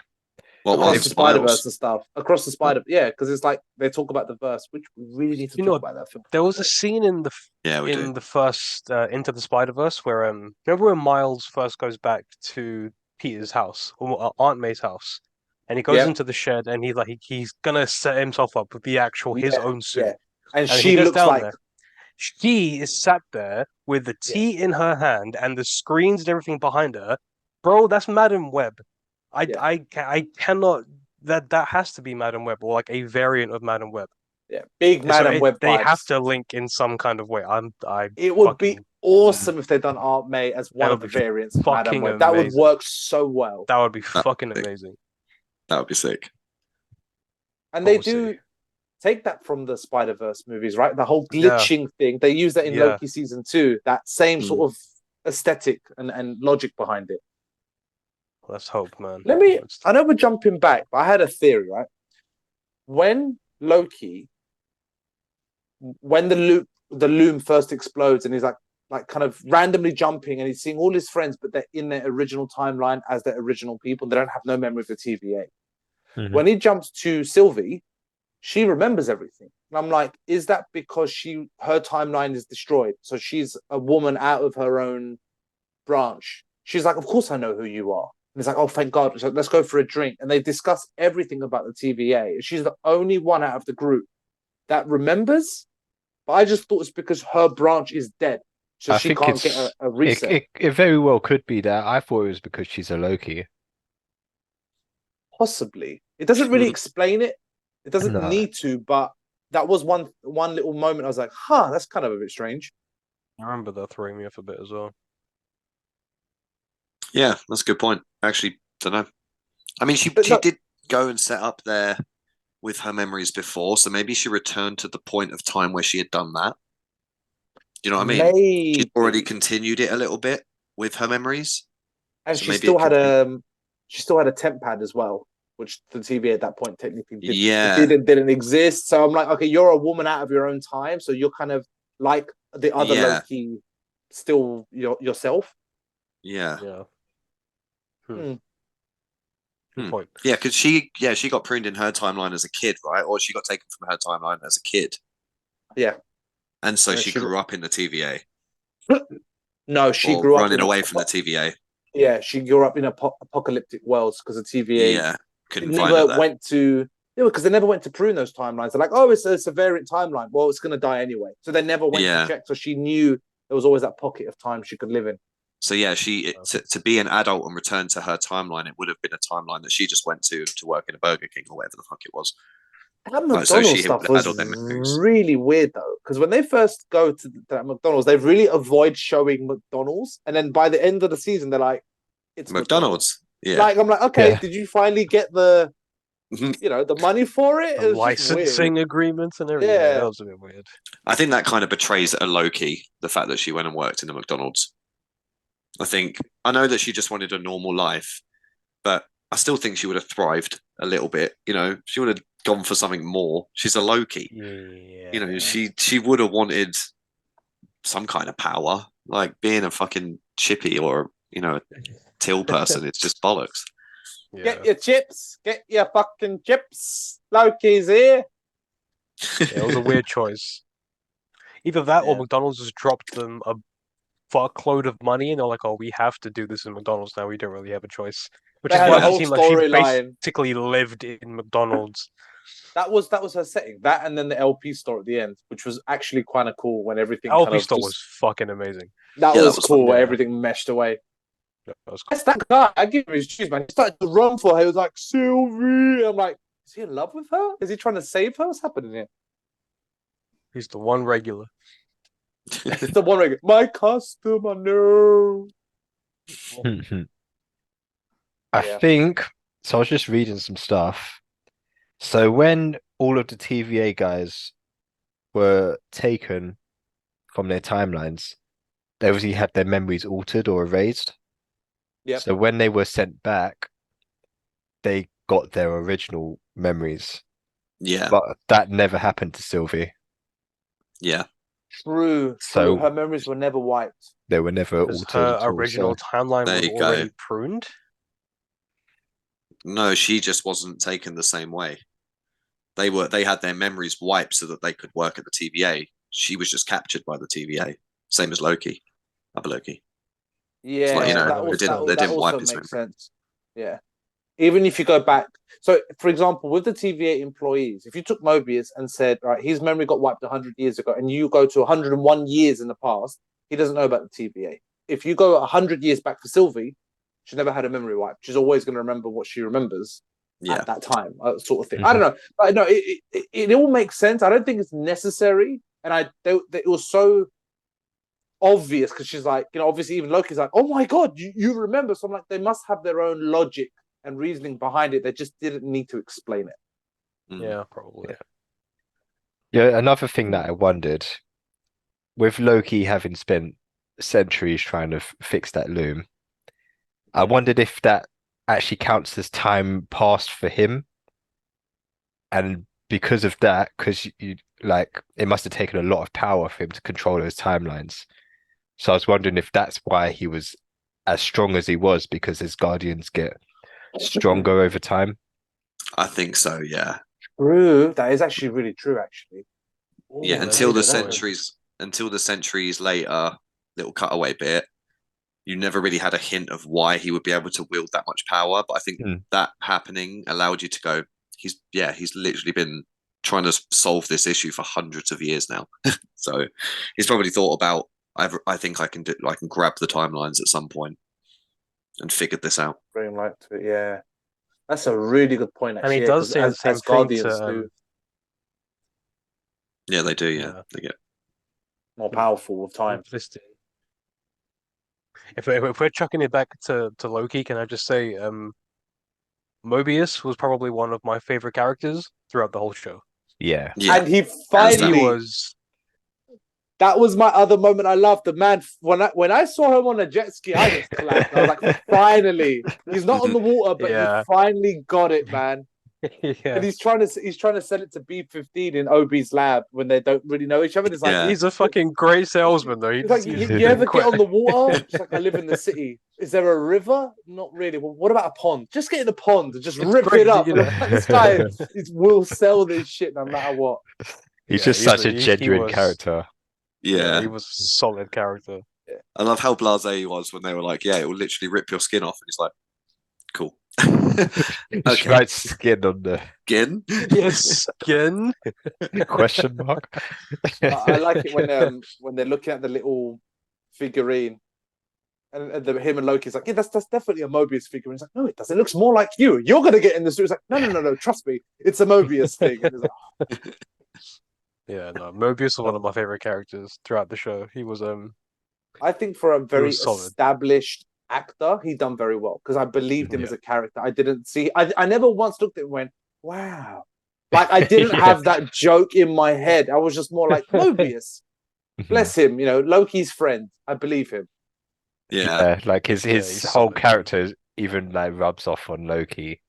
Well, across the Spider-Verse and stuff. Across the because it's like they talk about the verse, which we really need to talk about that film. There was a scene in the the first Into the Spider-Verse where remember when Miles first goes back to Peter's house or Aunt May's house, and he goes into the shed, and he's gonna set himself up with the actual his own suit. Yeah. And And she he goes looks down like there. She is sat there with the tea in her hand and the screens and everything behind her. Bro, that's Madam Web. I cannot. That has to be Madam Web, or like a variant of Madam Web. big Madam Web They vibes. have to link in some kind of way. It would be awesome if they'd done Aunt May as one That of the would be variants of Madam fucking Web. That would amazing. work so well. That would be fucking amazing. That would be sick. And they do take that from the Spider-Verse movies, right? The whole Yeah. glitching thing. They use that in Yeah. Loki season 2. That same sort of aesthetic and logic behind it. Let's hope, man. I know we're jumping back, but I had a theory, right? When Loki, when the loom first explodes and he's like kind of randomly jumping and he's seeing all his friends, but they're in their original timeline as their original people. They don't have no memory of the TVA. When he jumps to Sylvie, she remembers everything. And I'm like, is that because her timeline is destroyed? So she's a woman out of her own branch. She's like, of course I know who you are. And it's like, oh, thank God. So let's go for a drink. And they discuss everything about the TVA. She's the only one out of the group that remembers. But I just thought it's because her branch is dead. So she can't get a reset. It very well could be that. I thought it was because she's a Loki. Possibly. It doesn't really explain it. It doesn't need to, but that was one little moment. I was like, that's kind of a bit strange. I remember that throwing me off a bit as well. Yeah, that's a good point. Actually, don't know. I mean, she did go and set up there with her memories before, so maybe she returned to the point of time where she had done that. You know what I mean? Maybe. She'd already continued it a little bit with her memories. And so she still had a temp pad as well, which the TVA at that point technically didn't exist. So I'm like, okay, you're a woman out of your own time, so you're kind of like the other Loki, still yourself. Yeah. Good point. Yeah, because she got pruned in her timeline as a kid, right? Or she got taken from her timeline as a kid. Yeah. And so she grew up in the TVA. No, she grew up running away from the TVA. Yeah, she grew up in apocalyptic worlds because the TVA couldn't find her there. Because they never went to prune those timelines. They're like, oh, it's a variant timeline. Well, it's going to die anyway. So they never went to check. So she knew there was always that pocket of time she could live in. So yeah, to be an adult and return to her timeline, it would have been a timeline that she just went to work in a Burger King or whatever the fuck it was. That McDonald's stuff was really weird though, because when they first go to that McDonald's, they really avoid showing McDonald's, and then by the end of the season, they're like, "It's McDonald's." Yeah, like I'm like, okay, did you finally get the, the money for it? The licensing agreements and everything. Yeah, that was a bit weird. I think that kind of betrays a Loki, the fact that she went and worked in a McDonald's. I know that she just wanted a normal life, but I still think she would have thrived a little bit. She would have gone for something more. She's a Loki. Yeah. She would have wanted some kind of power, like being a fucking chippy or a till person. It's just bollocks. Yeah. Get your chips. Get your fucking chips. Loki's here. It was a weird choice. Either that or McDonald's just dropped them a fuckload of money, and they're like, "Oh, we have to do this in McDonald's now. We don't really have a choice." Which is why it seemed like she basically lived in McDonald's. That was her setting. That and then the LP store at the end, which was actually kind of cool when everything. LP store was fucking amazing. That was cool where everything meshed away. That was cool. That's that guy. I give him his shoes, man. He started to run for her. He was like, Sylvie. I'm like, is he in love with her? Is he trying to save her? What's happening here? He's the one regular. It's the one regular. My customer, no. I think so. I was just reading some stuff. So when all of the TVA guys were taken from their timelines, they obviously had their memories altered or erased. Yeah. So when they were sent back, they got their original memories. Yeah. But that never happened to Sylvie. Yeah. True. So her memories were never wiped. They were never altered. Her original timeline was already pruned. No, she just wasn't taken the same way. They had their memories wiped so that they could work at the TVA. She was just captured by the TVA, same as Loki, Upper Loki. Yeah, like, they didn't wipe his memory. Sense. Yeah, Even if you go back, so for example, with the TVA employees, if you took Mobius and said, right, his memory got wiped 100 years ago, and you go to 101 years in the past, he doesn't know about the TVA. If you go 100 years back for Sylvie, she never had a memory wipe. She's always going to remember what she remembers at that time, sort of thing. I don't know, but no, it all makes sense. I don't think it's necessary, and it was so obvious because she's like, obviously even Loki's like, oh my god, you remember. So I'm like, they must have their own logic and reasoning behind it. They just didn't need to explain it. Yeah, probably. Yeah, another thing that I wondered, with Loki having spent centuries trying to fix that loom, I wondered if that actually counts as time passed for him. And because of that, because it must have taken a lot of power for him to control those timelines. So I was wondering if that's why he was as strong as he was, because his guardians get stronger over time. I think so, yeah. True. That is actually really true, actually. Ooh, yeah, until the centuries later, little cutaway bit, you never really had a hint of why he would be able to wield that much power. But I think that happening allowed you to go, he's literally been trying to solve this issue for hundreds of years now. So he's probably thought about, I think I can grab the timelines at some point and figured this out. Bring light to it, yeah. That's a really good point, actually. And he does say the same thing Guardians to, do. Yeah, they do, yeah. They get more powerful with time. If we're chucking it back to Loki, can I just say Mobius was probably one of my favorite characters throughout the whole show. Yeah. And he finally was. That was my other moment. I loved the man. When I saw him on a jet ski, I just clapped. I was like, finally, he's not on the water, but he finally got it, man. And he's trying to sell it to B-15 in Obi's lab when they don't really know each other. It's like he's a fucking great salesman, though. He's like, you ever get on the water? It's like, I live in the city. Is there a river? Not really. Well, what about a pond? Just get in the pond and just rip it up. This guy will sell this shit no matter what. He's just such a genuine character. Yeah, he was a solid character. I love how blasé he was when they were like, "Yeah, it will literally rip your skin off," and he's like, "Cool." Okay. Right, skin on the skin. Yes, skin. Question mark. I like it when they're looking at the little figurine, and him and Loki's like, "Yeah, that's definitely a Mobius figurine." He's like, "No, it doesn't. It looks more like you. You're gonna get in the suit." It's like, "No. Trust me, it's a Mobius thing." And he's like, oh. Yeah, no, Mobius was one of my favorite characters throughout the show. He was I think for a very established actor, he done very well because I believed him as a character. I didn't see. I never once looked at it and went, "Wow!" Like I didn't have that joke in my head. I was just more like Mobius. Bless him, Loki's friend. I believe him. Yeah, like his whole character even like rubs off on Loki.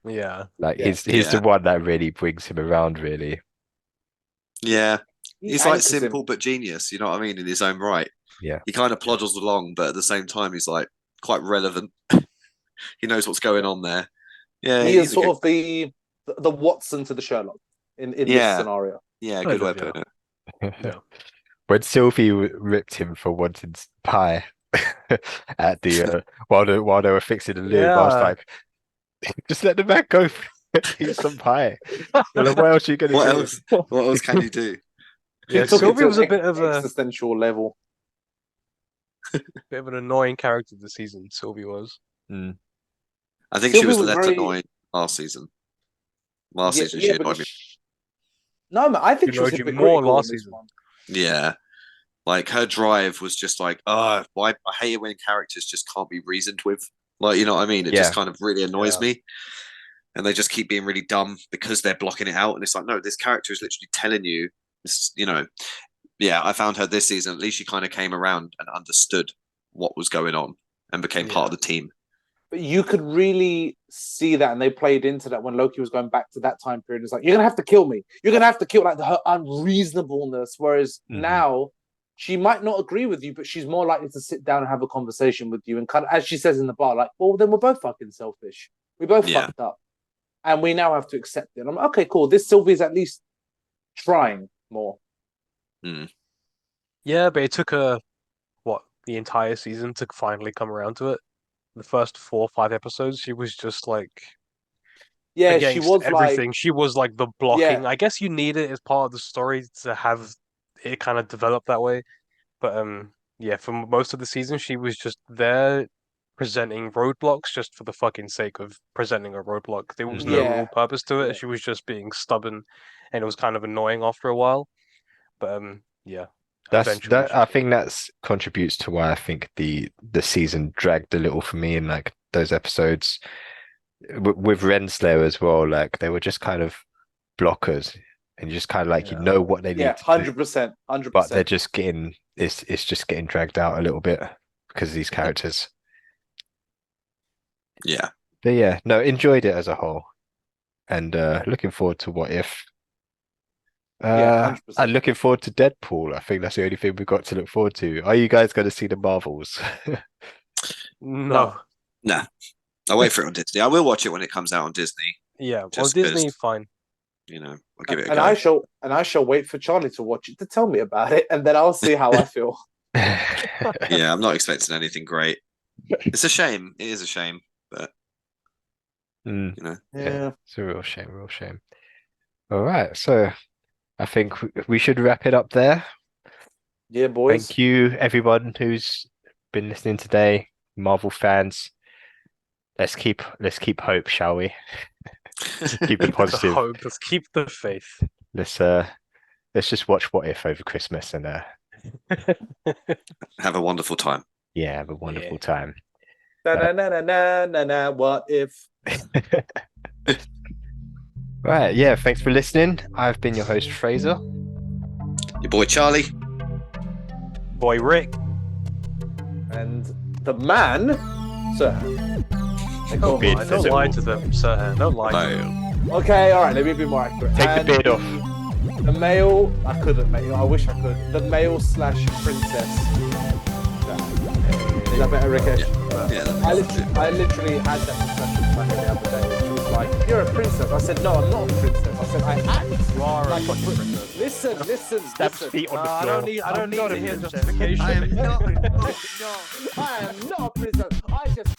Yeah, like he's the one that really brings him around, really. Yeah, he's like simple but genius. You know what I mean? In his own right. Yeah, he kind of ploddles along, but at the same time, he's like quite relevant. He knows what's going on there. Yeah, he is sort of the Watson to the Sherlock in this scenario. Yeah, good way of putting it. When Sylvie ripped him for wanting pie at the while they were fixing the loom, I was like, just let the man go. Eat some pie. What else are you gonna do? What else can you do? Yeah, Sylvie was a bit of an existential level. Bit of an annoying character this season. Sylvie was. I think she was less annoying last season. Last season she annoyed me. No, man, I think she was more last season. Yeah, like her drive was just like, why? I hate it when characters just can't be reasoned with. Like, you know what I mean? It just kind of really annoys me. And they just keep being really dumb because they're blocking it out. And it's like, no, this character is literally telling you, this, I found her this season. At least she kind of came around and understood what was going on and became part of the team. But you could really see that, and they played into that when Loki was going back to that time period. It's like, you're going to have to kill me. You're going to have to kill her unreasonableness. Whereas now, she might not agree with you, but she's more likely to sit down and have a conversation with you. And kind of, as she says in the bar, like, well, then we're both fucking selfish. We both fucked up. And we now have to accept it. And I'm like, okay, cool. This Sylvie's at least trying more. Yeah, but it took her, the entire season to finally come around to it. the first 4 or 5 episodes, she was just like Yeah, she against was everything. like, She was like the blocking. Yeah. I guess you need it as part of the story to have it kind of develop that way. But yeah, for most of the season, she was just there presenting roadblocks just for the fucking sake of presenting a roadblock. There was no Yeah. real purpose to it. Yeah. She was just being stubborn, and it was kind of annoying after a while. But yeah, eventually I think that's contributes to why I think the season dragged a little for me in like those episodes with Renslayer as well. Like they were just kind of blockers, and you just kind of like you know what they need yeah, to do, 100%, 100%. but they're just getting it's just getting dragged out a little bit because of these characters. Yeah. But yeah, no, enjoyed it as a whole, and looking forward to What If. Yeah, 100%. And looking forward to Deadpool. I think that's the only thing we've got to look forward to. Are you guys going to see the Marvels? No. Nah. I'll wait for it on Disney. I will watch it when it comes out on Disney. Yeah, on Just Disney, 'cause, fine. You know, I'll give it a And go. I shall wait for Charlie to watch it to tell me about it, and then I'll see how I feel. Yeah, I'm not expecting anything great. It's a shame. It is a shame, but you know. Yeah. It's a real shame, real shame. All right, so I think we should wrap it up there. Yeah, boys. Thank you, everyone who's been listening today, Marvel fans. Let's keep hope, shall we? Keep it positive. The hope. Let's keep the faith. Let's just watch What If over Christmas and Have a wonderful time. yeah, have a wonderful time. Na na na na na na na. What if? Right, yeah, thanks for listening. I've been your host, Fraser. Your boy Charlie. Boy Rick. And the man, Sir. Don't lie to them, Serhan. Don't lie to them. Okay, all right. Let me be more accurate. Take the beard off. The male, I couldn't, mate. I wish I could. The male / princess. Is that better, Rikesh? Yeah. I literally had that discussion with Fanny the other day. She was like, "You're a princess." I said, "No, I'm not a princess." I said, "I act like a princess." Listen. Feet on the I floor. don't need to hear justification. I am not a princess. I just